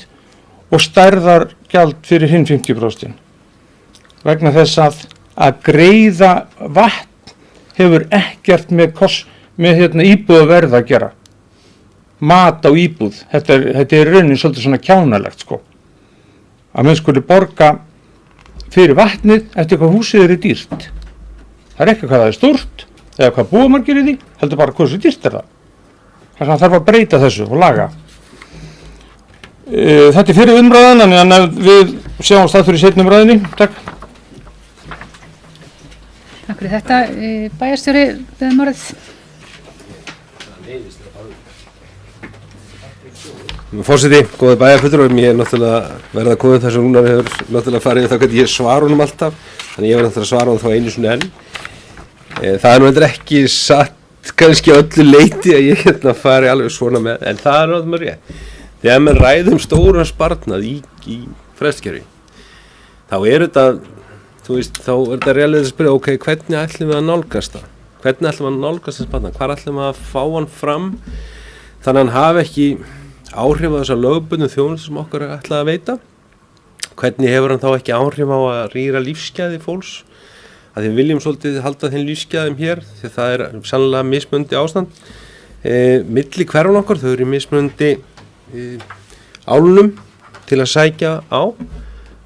og stærðargjald fyrir hinn 50%. Vegna þess að greiða vatn hefur ekkert með íbúðaverð að gera. Mat á íbúð, þetta er raunin svolítið svona kjánalegt sko. Að menn skuli borga fyrir vatnið eftir hvað húsið er dýrt. Það er ekki hvað það er stórt eða hvað búa margir í því, heldur bara hversu dýrt er það. Þannig að þarf að breyta þessu og laga. Þetta er fyrir umræðan, en við sjáumst það fyrir seinni umræðinni. Takk. Takk fyrir þetta. Bæjarstjóri, beðum orðið. Forseti, góði bæjarfulltrúar, ég er náttúrulega verið að koma þess að Rúnar hefur náttúrulega farið þá hvernig ég svara honum alltaf, þannig ég verið náttúrulega að svara honum þá einu sinni enn. Það er nú endur ekki satt kannski öllu leiti að ég hérna fari alveg svona með, en það er náttúrulega rétt. Þegar maður ræðum stóran sparnað í frestkerfi, þá er þetta, þú veist, þá er þetta realið að spyrja, ok, hvernig ætlum við að nálgast það? Hvernig ætlum við að nálgast það sparnað? Hvar ætlum við að fá hann fram þannig að hann hafi ekki áhrif á þessar lögbundnu þjónustu sem okkur er ætlað að veita? Hvernig hefur hann þá ekki áhrif á að rýra lífsgæði fólks? Að við viljum svolítið halda þeim lífsgæðum hér, því það er sannlega mismunandi ástand. Milli hverfan okkar, þau eru mismunandi álunum til að sækja á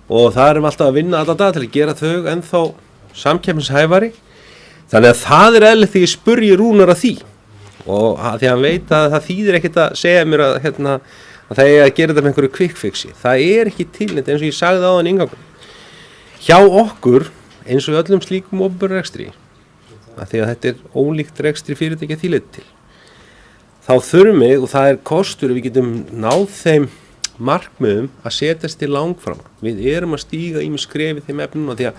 og það erum alltaf að vinna alla dag til að gera þau ennþá samkeppnishæfari. Þannig að það er eðlilegt þegar ég spurji Rúnar að því og því að hann veit að það þýðir ekkert að segja mér að það er að gera þetta með einhverju quick fixi. Það er ekki tilnætt eins og ég sagði áðan í inngangum. Hjá okkur eins og öllum slíkum opinberum rekstri, að því að þetta er ólíkt rekstri fyrirtækja því leyti til, þá þurfum við, og það er kostur, við getum náð þeim markmiðum að setjast til langfram. Við erum að stíga ýmis skref í þeim efnum og því að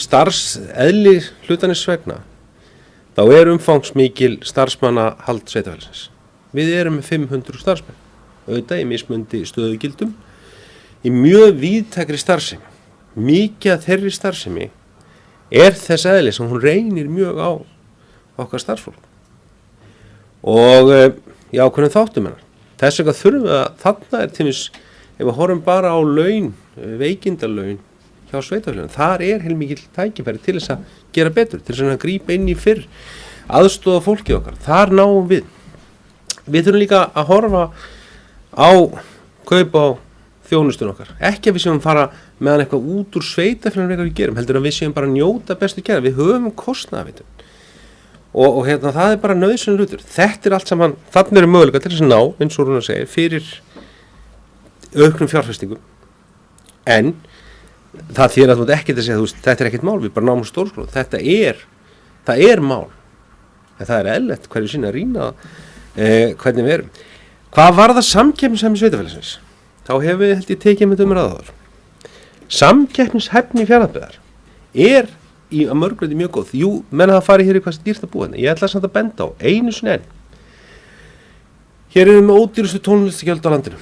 starfseðli hlutarins vegna, þá er umfangsmikil starfsmannahald sveitarfélagsins. Við erum með 500 starfsmenn, auðvitað í mismundi stöðugildum, í mjög víðtækri starfsemi. Mikið af þeirri starfsemi er þess eðli sem hún reynir mjög á okkar starfsfólk. Og í ákveðnum þáttum hennar. Þess vegna þurfum við að þarna er til þess, ef við horfum bara á laun, veikindalaun hjá sveitarfélögum, þar er heilmikil tækifæri til þess að gera betur, til þess að grípa inn í fyrr, aðstoða fólkið okkar. Þar náum við. Við þurfum líka að horfa á kaup á þjónustun okkar. Ekki að við séum fara meðan eitthvað út úr sveitarfélögum eitthvað við gerum, heldur að við séum bara að njóta bestu gera. Við höfum kostnaðarvitun. Og það er bara nauðsynlegur hlutur. Þetta er allt saman, þannig eru möguleika til þess að ná, eins og Rúnar segir, fyrir auknum fjárfestingum. En það þýðir að þú ekki að segja, þú veist, þetta er ekkert mál, við bara náum stórskóla. Það er mál. En það er eðlilegt hverju sinni að rýna hvernig við erum. Hvað var það samkeppnishæfni sveitarfélagsins? Þá hefur við held ég tekið með umræðaður. Samkeppnishæfni Fjarðabyggðar er í að mörgleiti mjög góð. Jú, menn hafa farið hér í hvað sem dýrt að búa hérna. Ég ætla samt að benda á einu sinni enn. Hér erum við með ódýrustu tónlistagjöld á landinu.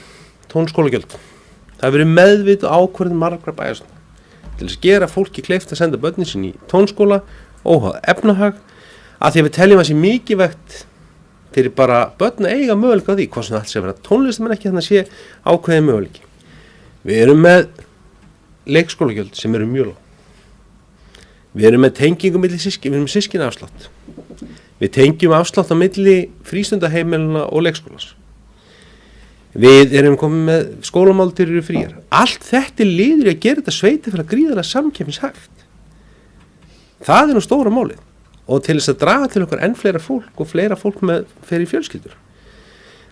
Tónskólagjöld. Það hefur verið meðvituð ákvörðun margra bæjarstjórna til að gera fólki kleift að senda börnin sín í tónskóla, óháð efnahag, að því að við teljum að sé mikilvægt fyrir bara börn að eiga möguleika á því, hvað sem allt sé að vera tónlistamenn ekki þannig að sé ákveðið möguleiki. Við erum með leikskólagjöld sem eru mjög lág. Við erum með tengingu milli systkina, við erum með systkinaafslátt. Við tengjum afslátt á milli frístundaheimilina og leikskólans. Við erum komið með skólamáltíðir eru fríar. Allt þetta er liður í að gera þetta sveitarfélag gríðarlega samkeppnishæft. Það er nú stóra málið. Og til þess að draga til okkar enn fleira fólk og fleira fólk með fyrir fjölskyldur.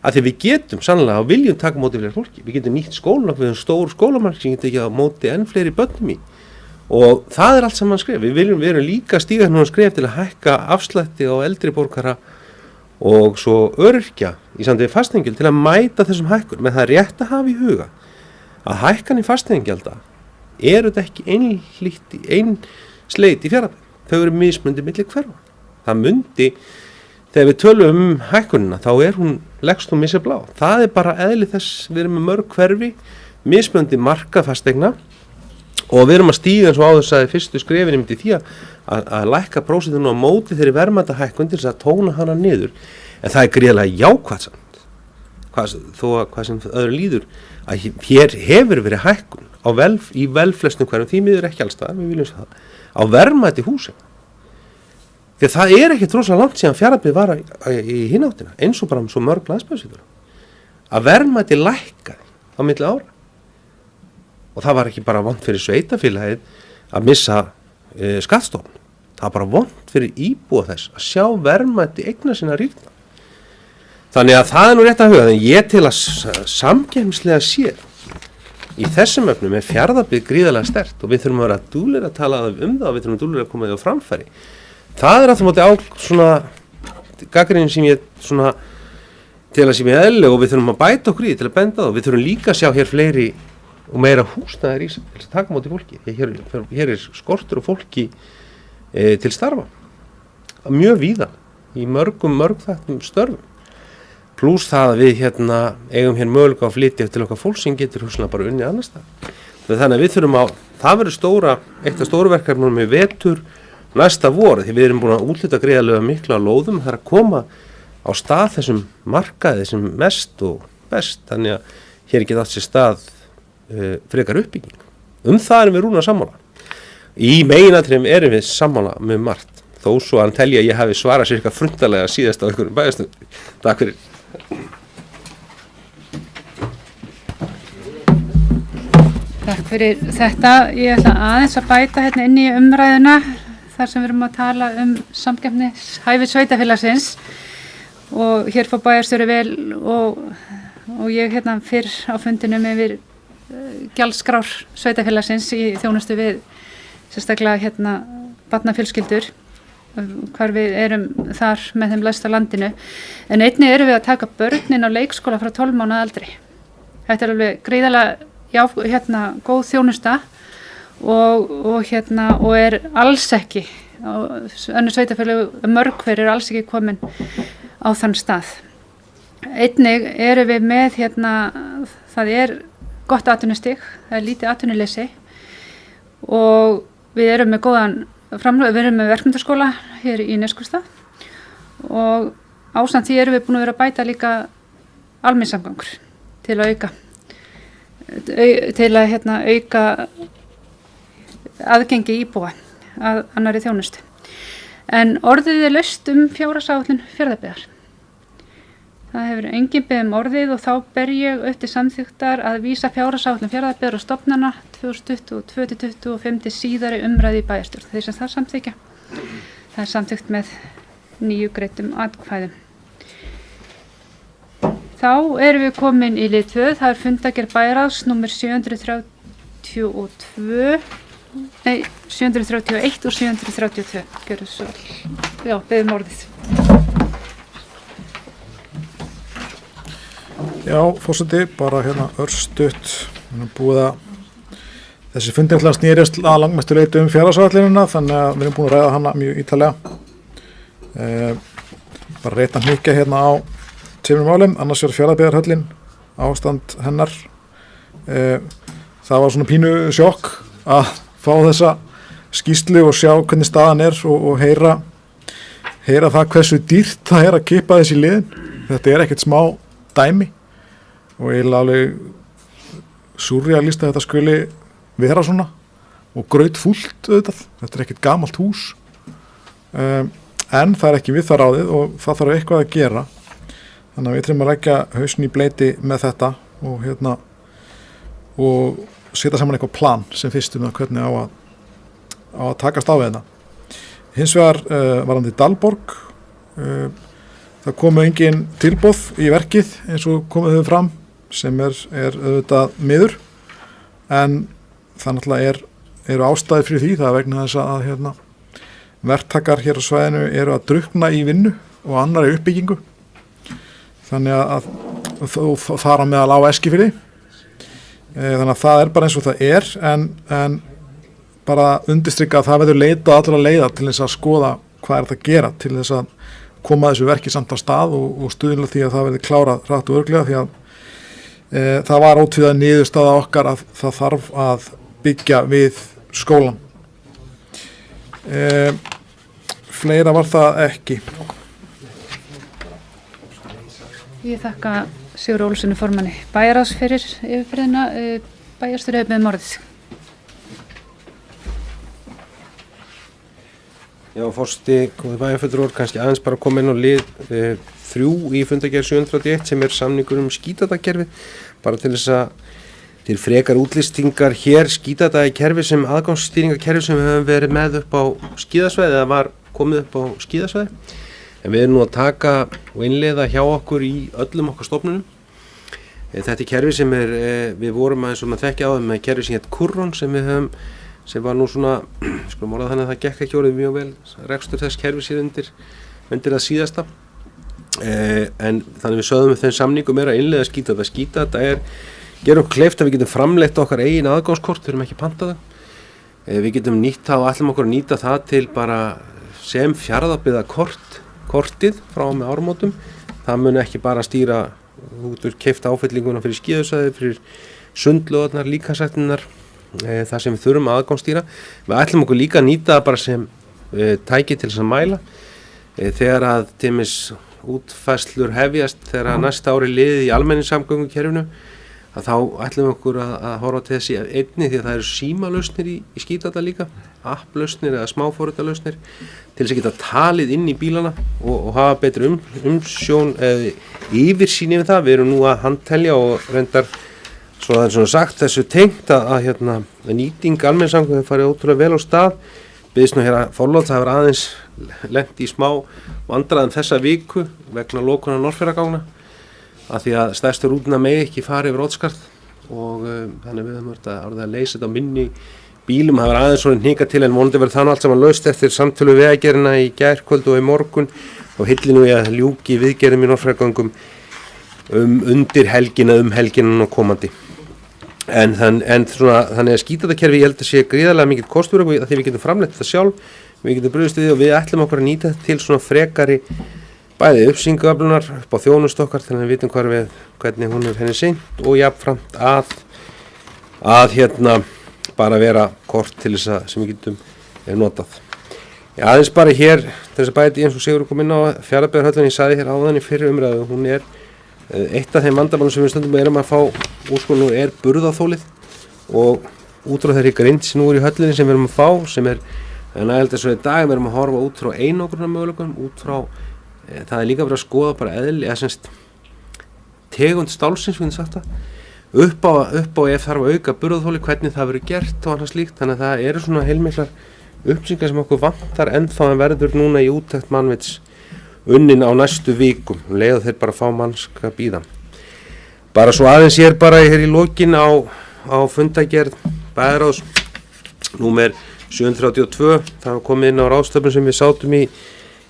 Af því við getum sannlega og viljum taka móti fleira fólki. Við getum nýtt skólan, við höfum stór skólamark sem getur ekki að móti enn fleiri börnum í. Og það er allt saman skref. Við erum líka að stíga núna skref til að hækka afslætti á eldri borgara og svo öryrkja í samtíð fasteignagjöld til að mæta þessum hækkun. Men það er rétt að hafa í huga að hækkan í fasteignagjalda eru þetta ekki einsleit í Fjarðabyggð. Þau eru mismundi milli hverfa. Það mundi, þegar við tölum hækkunina, þá hún leggst hún misjafn á. Það er bara eðli þess, við erum með mörg hverfi, mismundi markað fasteigna og við erum að stíga eins og áður sagði fyrstu skrefin myndi því að lækka prósentinu á móti þeirri verðmætahækkun til þess að tóna hana niður. En það er gríðarlega jákvætt samt. Hvað sem öðru líður, að hér hefur verið hækkun í velflestum hverjum, því miður ekki alls það, við viljum það. Á verðmæti húsum. Því að það er ekki rosalega langt síðan Fjarðabyggð var í hináttina, eins og bara svo mörg landsbyggðir. Að verðmæti lækkaði á milli ára. Og það var ekki bara vont fyrir sveitarfélagið að missa skattstofn. Það var bara vont fyrir íbúa þess að sjá verðmæti eigna sinna rýrna. Þannig að það er nú rétt að huga, en ég til að samkeppnislega séð í þessum öfnum er Fjarðabyggð gríðarlega sterkt og við þurfum að vera duglegir að tala um það og við þurfum duglegir að koma því á framfæri. Það er aftur móti á svona gagnrýnin sem ég svona til að sé mér eðlileg og við þurfum að bæta okkur í til að benda það og við þurfum líka að sjá hér fleiri og meira húsnæðir í til að taka móti fólki. Hér er skortur og fólki til starfa. Mjög víða í mörg þættum störfum. Plús það að við eigum hér möguleika að flytja til okkar fólk sem getur hugsanlega bara unnið annars stað. Þannig að við þurfum það verður eitt af stóru verkefnum með vetur næsta vor, því við erum búin að úthluta gríðarlega miklu að lóðum, það er að koma á stað þessum markaði sem mest og best, þannig að hér geta átt sér stað frekar uppbygging. Það erum við rúna sammála. Í meginatriðum erum við sammála með margt, þó svo að hann telja að ég hafi svarað sér eitthvað fruntalega síðast á einhverjum bæjarstundum. Takk fyrir. Takk fyrir þetta. Ég ætla aðeins að bæta inn í umræðuna þar sem við erum að tala samkeppnishæfi sveitarfélagsins og hér fór bæjarstjóri vel og ég fyrr á fundinum yfir gjaldskrár sveitarfélagsins í þjónustu við sérstaklega barnafjölskyldur hvar við erum þar með þeim lægst á landinu en einnig erum við að taka börnin á leikskóla frá 12 mánaða aldri. Þetta er alveg gríðarlega góð þjónusta og er alls ekki önnur sveitarfélög mörg hver alls ekki komin á þann stað. Einnig erum við með það er gott atvinnustig, það er lítið atvinnuleysi og við erum með góðan við erum með verkmyndaskóla hér í Neskaupstað og ásamt því erum við búin að vera að bæta líka almenningssamgöngur til að auka aðgengi íbúa að annarri þjónustu. En orðið er laust fjárhagsáætlun Fjarðabyggðar. Það hefur enginn beðið orðið og þá ber ég upp til samþykktar að vísa fjárhagsáætlun Fjarðabyggðar og stofnana 2022-2025 til síðari umræðu í bæjarstjórn. Þeir sem það samþykja. Það er samþykkt með 9 greiddum atkvæðum. Þá erum við komin í lið 2. Það er fundargerð bæjarráðs númer 731 og 732. Gjörðu svo. Já, beðum orðið. Já, forseti, bara örstutt, búið að þessi fundi ætla að snýrist að langmestu leyti fjárhagsáætlunina, þannig að við erum búin að ræða hana mjög ítarlega. Bara rétt að hnykkja á tveimur málum, annars verður Fjarðabyggðarhöllin, ástand hennar. Það var svona pínu sjokk að fá þessa skýrslu og sjá hvernig staðan er og heyra það hversu dýrt það er að kippa þessi liðin. Þetta er ekkert smá dæmi. Og eiginlega alveg súrrealist að þetta skuli vera svona og grautfúlt auðvitað, þetta er ekkert gamalt hús en það ekki við það ráðið og það þarf eitthvað að gera, þannig að við þurfum að leggja hausinn í bleyti með þetta og setja saman eitthvað plan sem fyrst hvernig á að takast á við þetta. Hins vegar varðandi Dalborg, það komu engin tilboð í verkið eins og komið þau fram, sem er auðvitað miður, en það náttúrulega eru ástæði fyrir því, það er vegna þess að verktakar hér á svæðinu eru að drukkna í vinnu og annarri uppbyggingu, þannig að þar á meðal á Eskifirði, þannig að það er bara eins og það er, en bara undirstrika að það verður leita allra leiða til þess að skoða hvað er það að gera til þess að koma þessu verki samt á stað og stuðla því að það verður klárað hratt og örugglega, því að það var ótvíðað niðurstaða okkar að það þarf að byggja við skólan. Fleira var það ekki. Ég þakka Sigur Olssoni formanni bæjarráðs fyrir yfirferðina. Bæjarstjóri hefur með orðið. Já, forseti, góði bæjarfulltrúar, kannski aðeins bara koma inn á lið 3 í fundargerð 731 sem er samningur skítadakerfi, bara til þess að til frekar útlistingar hér skítadakerfi sem aðgangsstýringakerfi sem við höfum verið með upp á skíðasvæði eða var komið upp á skíðasvæði, en við erum nú að taka og innleiða hjá okkur í öllum okkar stofnunum. Þetta er kerfi sem við vorum aðeins að þekkja á með kerfi sem hétt Kurron sem var nú svona, skulum orða þannig að það gekk ekki orðið mjög vel, rekstur þess kerfi sér undir það síðasta, en þannig við sögðum með þeim samningum að innleiða skítadata. Skítadata gerir okkur kleift að við getum framleitt okkar eigin aðgangskort, við erum ekki pantað það, við getum nýtt það og ætlum okkur að nýta það til bara sem fjarðabyggða kortið frá með áramótum, það mun ekki bara stýra út úr keypt áfyllinguna fyrir skíðasvæði, fyrir sundlóðarnar, líkamsræktirnar, það sem við þurfum aðgangsstýra. Við ætlum okkur líka að nýta það bara sem tæki til þess að mæla þegar að tímis útfærslur hefjast, þegar að næsta ári liðið í almenningssamgöngukerfinu, að þá ætlum við okkur að horfa til þessi einni, því að það eru símalausnir í skítadata líka, applausnir eða smáforritalausnir til þess að geta talið inn í bílana og hafa betri umsjón yfirsýn yfir það. Við erum nú að handtelja og reyndar svo það er svona sagt þessu tengt að nýting almenningssamgöngu hefur farið ótrúlega vel á stað. Biðst nú hér að forlót, það hefur aðeins lent í smá vandræðum þessa viku vegna lokunar Norðfjarðarganga, að því að stærstu rútuna megi ekki fara yfir Oddsskarð og þannig við höfum orðið að leysa þetta á minni bílum. Það hefur aðeins svona hnikað til, en vonandi verður þannig allt saman laust eftir samtölu við Vegagerðina í gærkvöld og í morgun og hilli nú ég að ljúki viðgerðum í Norðfjarðargöngum undir helgina, helgina og komandi. En þannig að skítadakerfi ég held að sé gríðarlega mikið kostur því við getum framleitt þetta sjálf, við getum brugðist við og við ætlum okkur að nýta þetta til svona frekari bæði uppsýninguöflunar upp á þjónustu okkar til að við vitum hvernig hún er henni seint og jafnframt að bara vera kort til þess að sem við getum notað. Já, aðeins bara hér til þess að bæti eins og Sigur kom inn á Fjarðabyggðarhöllin, ég sagði hér áðan í fyrri umræðu, hún er eitt af þeim vandamálum sem við stundum erum að fá úrskurð nú burðarþolið og út frá þeirri grind sem nú í höllinni sem við erum að fá, sem nægilega svo í dag, við erum að horfa út frá einangrunarmöguleikum, út frá það er líka verið að skoða bara eðli eða semst tegund stálsins, við getum sagt það, upp á ef þarf að auka burðarþoli, hvernig það verður gert og annað slíkt, þannig að það eru svona heilmiklar upplýsingar sem okkur vantar ennþá en verður núna í úttekt Mannvits unnin á næstu vikum, leiða þeir bara fá mannska bíða. Bara svo aðeins ég bara hér í lokin á fundagerð bæjarráðs númer 732, það var komið inn á ráðstöfnum sem við sátum í,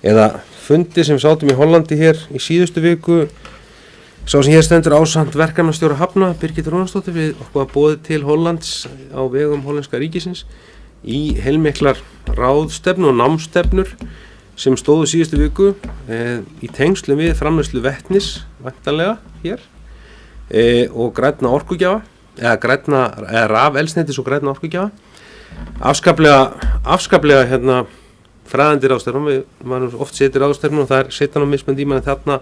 eða fundi sem við sátum í Hollandi hér í síðustu viku, sá sem hér stendur ásamt verkefnastjóra Hafna, Birgit Rúnarsdóttir, við okkur að boðið til Hollands á vegum hollenska ríkisins í heilmiklar ráðstefnu og námstefnur sem stóðu síðustu viku í tengslum við framleiðslu vetnis væntanlega hér og grænna orkugjafa eða rafeldsneytis og grænna orkugjafa. Afskaplega fræðandi ráðstefnum, við varum oft setið ráðstefnum og það setja nú mismönd í mann, en þarna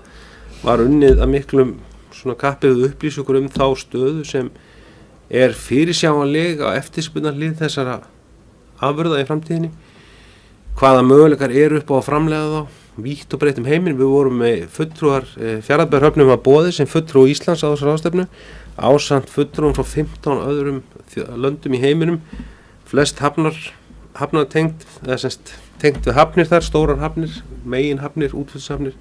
var unnið að miklum svona kappið upplýsa okkur þá stöðu sem fyrirsjáanleg á eftirspurnarhlið þessara afurða í framtíðinni. hvaða möguleikar eru upp á að framlega þá vítt og breytt heiminn. Við vorum með fulltrúar Fjarðabyggðarhöfnum að boði sem fulltrú Íslands á þessar ráðstefnu ásamt fulltrúum frá 15 öðrum löndum í heiminum, flest hafnartengt, eða semst tengt við hafnir þar, stórar hafnir, meginhafnir, útflutningshafnir,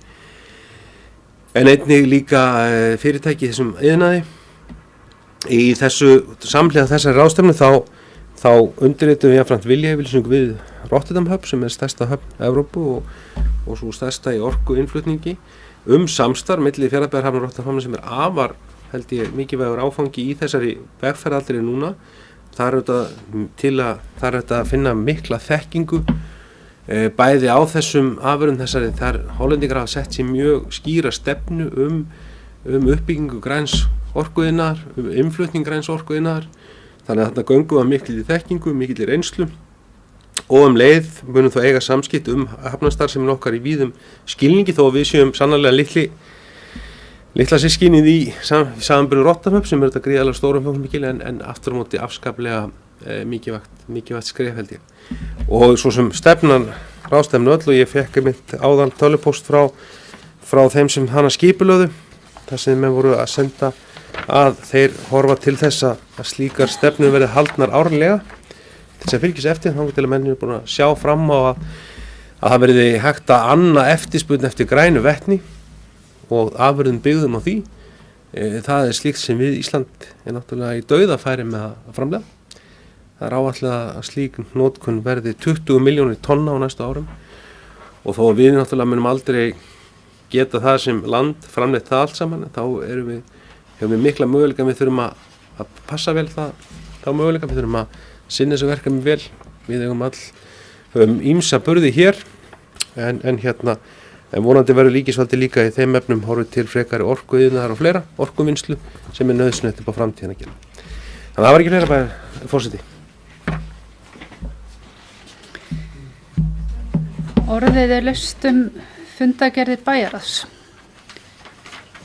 en einnig líka fyrirtæki í þessum iðnaði. Í samhliða þessari ráðstefnu þá undirritum við jafnframt viljayfirlýsingu við Rotterdam Hub sem stærsta höfn Evrópu og svo stærsta í orkuinnflutningi samstarf milli Fjarðabyggðarhafnar og Rotterdam Hafnar sem afar, held ég, mikilvægur áfangi í þessari vegferðardri núna. Það er þetta að finna mikla þekkingu bæði á þessum afurðum þar Hollendingar hafa sett sér mjög skýra stefnu uppbyggingu græns orkuiðnaðar, innflutning græns orkuiðnaðar. Þannig að þetta göngum að mikilli þekkingu, mikilli reynslu og leið munum þá eiga samskipti hafnarstarfsemin okkar í víðum skilningi þó að við séum sannarlega litla systkinið í samanburði Rotterdam Hub sem þetta gríðarlega stórum mikil en aftur á móti afskaplega mikilvægt skref held ég. Og svo sem ráðstefnu öll og ég fekk einmitt áðan tölvupóst frá þeim sem hana skipulögðu þar sem menn voru að senda að þeir horfa til þess að slíkar stefnur verði haldnar árlega til þess að fylgjast eftir þá til að menn eru búin að sjá fram á að það verði hægt að anna eftirspurn eftir grænu vetni og afurðum byggðum á því. Það er slíkt sem við Ísland er náttúrulega í dauðafæri með að framlega. Það er áætlað að slík notkun verði 20 milljónir tonna á næstu árum og þó við náttúrulega munum aldrei geta það sem land framleitt það allt saman þá hefum við mikla möguleika, við þurfum að passa vel þá möguleika, við þurfum að sinna þessu verkefni vel, við höfum ýmsa burði hér en vonandi verður líkisvaldi líka í þeim efnum horfið til frekari orkuiðnaðar og fleira, orkuvinnslu sem er nauðsynlegt upp á framtíðina að gera. Þannig að það var ekki fleira bara forseti. Orðið er laust fundagerði bæjarráðs.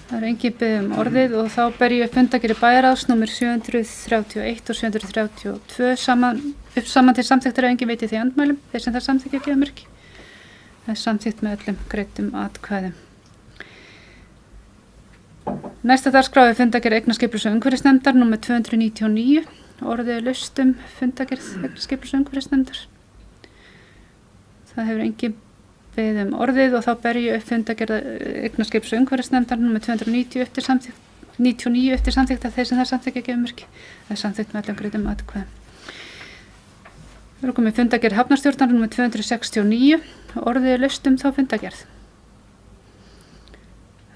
Það er engin beðið orðið og þá ber ég fundagerði bæjarráðs númer 731 og 732 saman til samþykktar ef enginn veiti því andmælum, þeir sem það samþykkja gefa merki. Það er samþykkt með öllum greiddum atkvæðum. Næsta dagskrá er fundagerð eignarskipulags- og umhverfisnefndar númer 299. Orðið er laust fundagerð eignarskipulags- og umhverfisnefndar. Það hefur enginn beðið orðið og þá ber ég upp fundagerð eignarskipulags- og umhverfisnefndar númer 299 eftir samþykkt þeir sem það samþykkja gefa merki. Það er samþykkt með öllum greiddum atkvæðum. Við erum komið fundagerð hafnarstjórnar númer 269. Orðið er laust þá fundagerð.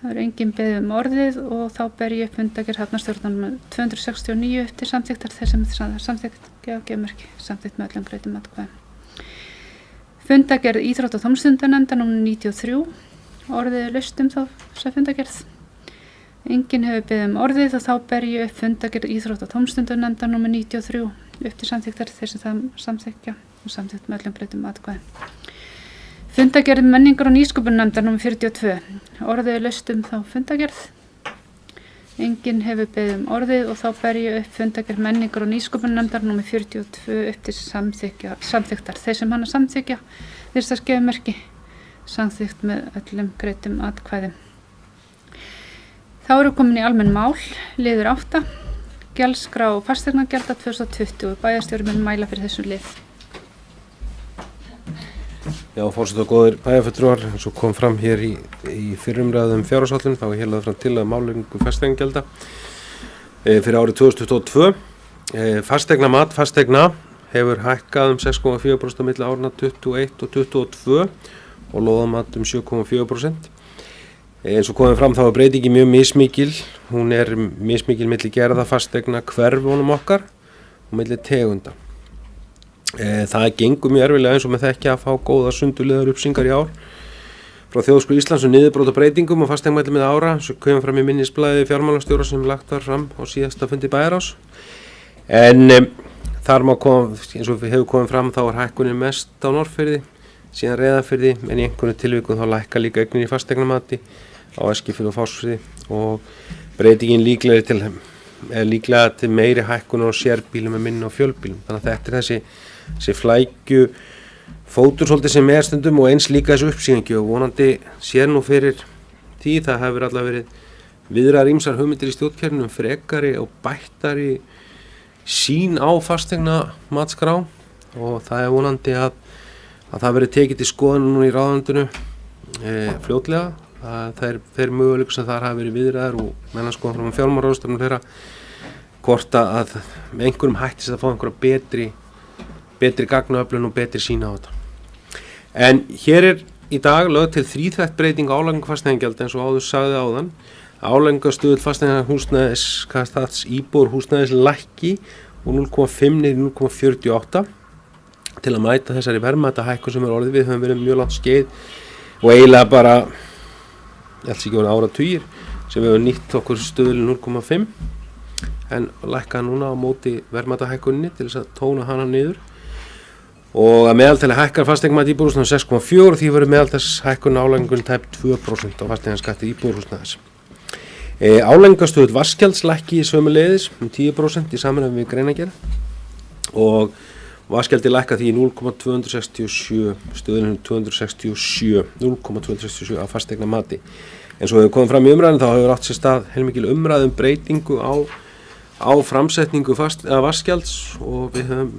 Það er enginn beðið orðið og þá ber ég upp fundagerð hafnarstjórnar númer 269 eftir samþykktar þeir sem það samþykkt gefa merki. Samþykkt með öllum greiddum atkvæðum. Fundagerð íþrótta- og tómstundanefndar númer 93. Orðið er laust þá þessa fundagerð. Enginn hefur beðið orðið og þá ber ég upp fundagerð íþrótta- og tómstundanefndar númer 93 eftir samþykktar þeir sem það samþykkja og samþykkt með öllum greiddum atkvæðum. Fundagerð menningar- og nýsköpunarnefndar númer 42. Orðið er laust þá fundagerð. Enginn hefur beðið orðið og þá ber ég upp fundagerð menningar- og nýsköpunarnefndar númer 42 eftir samþykktar þeir sem hana samþykkja þeir sem gefa merki. Samþykkt með öllum greiddum atkvæðum. Þá eru komin í almenn mál, liður 8, gjaldskrá og fasteignagjalda 2020 og bæjarstjóri mun mæla fyrir þessum lið. Já, forseti og góðir bæjarfulltrúar, eins og kom fram hér í fyrrumræðum fjárhagsáætlun, þá er hér lögð fram til að málningu fasteignagjalda fyrir árið 2022. Fasteignamat fasteigna hefur hækkað 6,4% milli árna 21 og 22 og lóðamat 7,4%. Eins og komið fram þá er breytingi mjög mismikil, hún er mismikil milli gerða fasteigna hverfunum okkar og milli tegunda. Það gengur mjög erfilega eins og með þekkja að fá góða sundurliðar uppsingar í ár frá Þjóðskrá Íslands og niðurbróta breytingum og fasteignamati með ára sem komið fram í minnisblaði fjármálastjóra sem lagt var fram á síðasta fundi bæjarráðs. En þar má koma, eins og við hefur komið fram, þá er hækkunin mest á Norðfirði, síðan Reyðarfirði, en í einhverju tilvikum þá lækka líka eignir í fasteignamati á Eskifirði og Fossfirði og breytingin líklega til meiri hækkunar á sérbílum með minni og fjölbílum. Þannig að þetta er þessi flækju fótur svolítið sem stundum og eins líka þessu uppsýningu og vonandi sér nú fyrir því það hefur allavega verið viðraðar ýmsar hugmyndir í stjórnkerfinu frekari og bættari sín á fasteigna matskrá og það vonandi að það verið tekið til skoðun núna í ráðuneytinu fljótlega. Það er þeir möguleikur sem þar hafa verið viðraðar og menn að skoða frá fjármálaráðstefnu og fleira hvort að með einhverjum hættist að fá einhverja betri gagnaöflun og betri sín á þetta. En hér í dag lögð til þríþætt breyting á álagningu fasteignagjalda eins og áður sagði áðan. Álagningarstuðull fasteignahúsnæðis kastats íbúðarhúsnæðis lækki úr 0,5 niður í 0,48 til að mæta þessari verðmætahækkun sem orðið. Við höfum verið mjög langt skeið og eiginlega bara ég held ekki verið áratugir sem við höfum nýtt okkur stuðul 0,5 en lækka núna á móti verðmætahækkunni til þess að tóna hana niður og að meðaltali hækkar fasteignamat íbúðarhúsnæðis 6,4 því verður meðaltals hækkun álagningun tæp 2% á fasteignaskatti íbúðarhúsnæðis. Álagningarstuðull vatnsgjalds lækki sömuleiðis 10% í samræmi við greinargerð og vatnsgjaldi lækka því í 0,267 stuðulinn 0,267 á fasteignamati. En svo hefur komið fram í umræðin þá hefur átt sér stað heilmikil umræðum breytingu á framsetningu vatnsgjalds og við höfum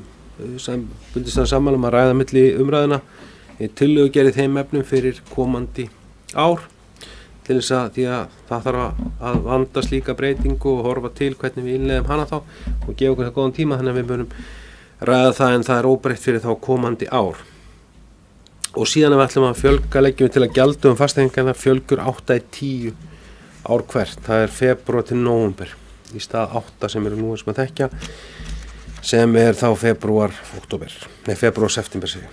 bundist það saman að ræða milli umræðina tillögugerð í þeim efnum fyrir komandi ár til þess að því að það þarf að vanda slíka breytingu og horfa til hvernig við innleiðum hana þá og gefa okkur það góðan tíma þannig að við munum ræða það en það er óbreytt fyrir þá komandi ár. Og síðan ef við ætlum að fjölga leggjum við til að gjaldum fasteignagjalda fjölgur 8 í 10 ár hvert. Það er febrúar til nóvember í stað 8 sem eru nú sem að þekkja sem er þá febrúar, september segi.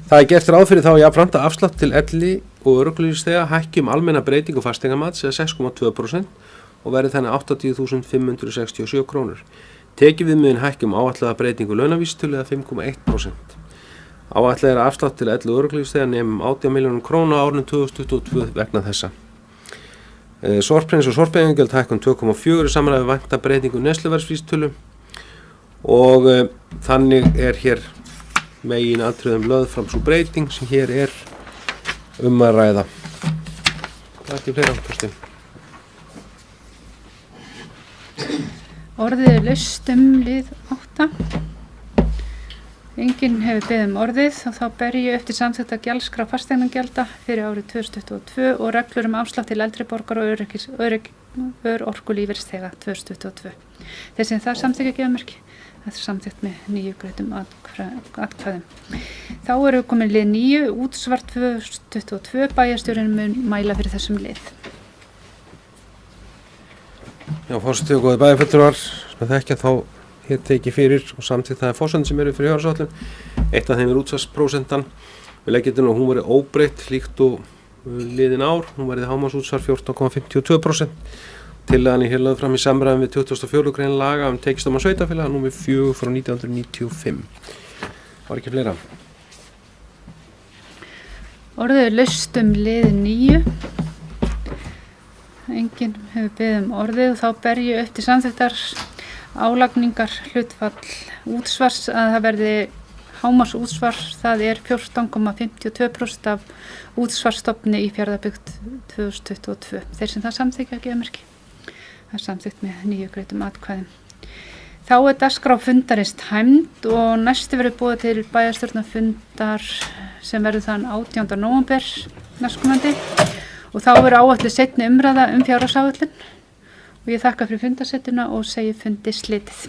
Það er gert ráð fyrir þá jafnframt að afslátt til elli og örorkulífeyrisþega hækki almenna breytingu fasteignamats eða 6,2% og verði þannig 80.567 krónur. Tekjuviðmiðin hækki áætlaða breytingu launavísitölu eða 5,1%. Áætlað er afslátt til elli og örorkulífeyrisþega nemur 18 milljónum króna á árinu 2022 vegna þessa. Sorprenns og sorpeyðingagjöld hækkun 2,4 í samræmi við vænta breytingu neysluverðsvísitölu og þannig er hér megin atriðum lögð fram svo breyting sem hér er að ræða. Það er ekki fleira, Þorsteinn. Orðið er laust lið 8. Enginn hefur beðið orðið og þá ber ég upp til samþykkta gjaldskrá fasteignagjalda fyrir árið 2022 og reglur afslátt til eldri borgara og örorkulífeyrisþega 2022. Þeir sem það samþykkja gefa merki. Þetta er samþykkt með 9 greiddum atkvæðum. Þá eru komin lið 9, útsvar 2022, bæjarstjórinn mun mæla fyrir þessum lið. Já, forseti og góði bæjarfulltrúar sem þekkja þá hér tekið fyrir og samþykkt það er forsendur sem eru fyrir fjárhagsáætlun. Eitt af þeim er útsvarsprósentan. Við leggjum til að hún verið óbreytt líkt og liðin ár. Hún verið hámarksútsvar 14,52%. Tillagan er hér lögð fram í samræmi við 24. grein laga tekjustofna sveitarfélaga númer 4 frá 1995. Var ekki fleira. Orðið er laust lið 9. Enginn hefur beðið orðið og þá ber ég upp til samþykktar álagningar hlutfall útsvars að það verði hámarksútsvar, það er 14,52% af útsvarsstofni í Fjarðabyggð 2022. Þeir sem það samþykkja gefa merki. Það er samþykkt með 9 greiddum atkvæðum. Þá er dagskrá fundarins tæmd og næstu verður boðið til bæjarstjórnarfundar sem verður þann 18. nóvember næstkomandi og þá verður áætluð seinni umræða fjárhagsáætlun og ég þakka fyrir fundarsetuna og segi fundi slitið.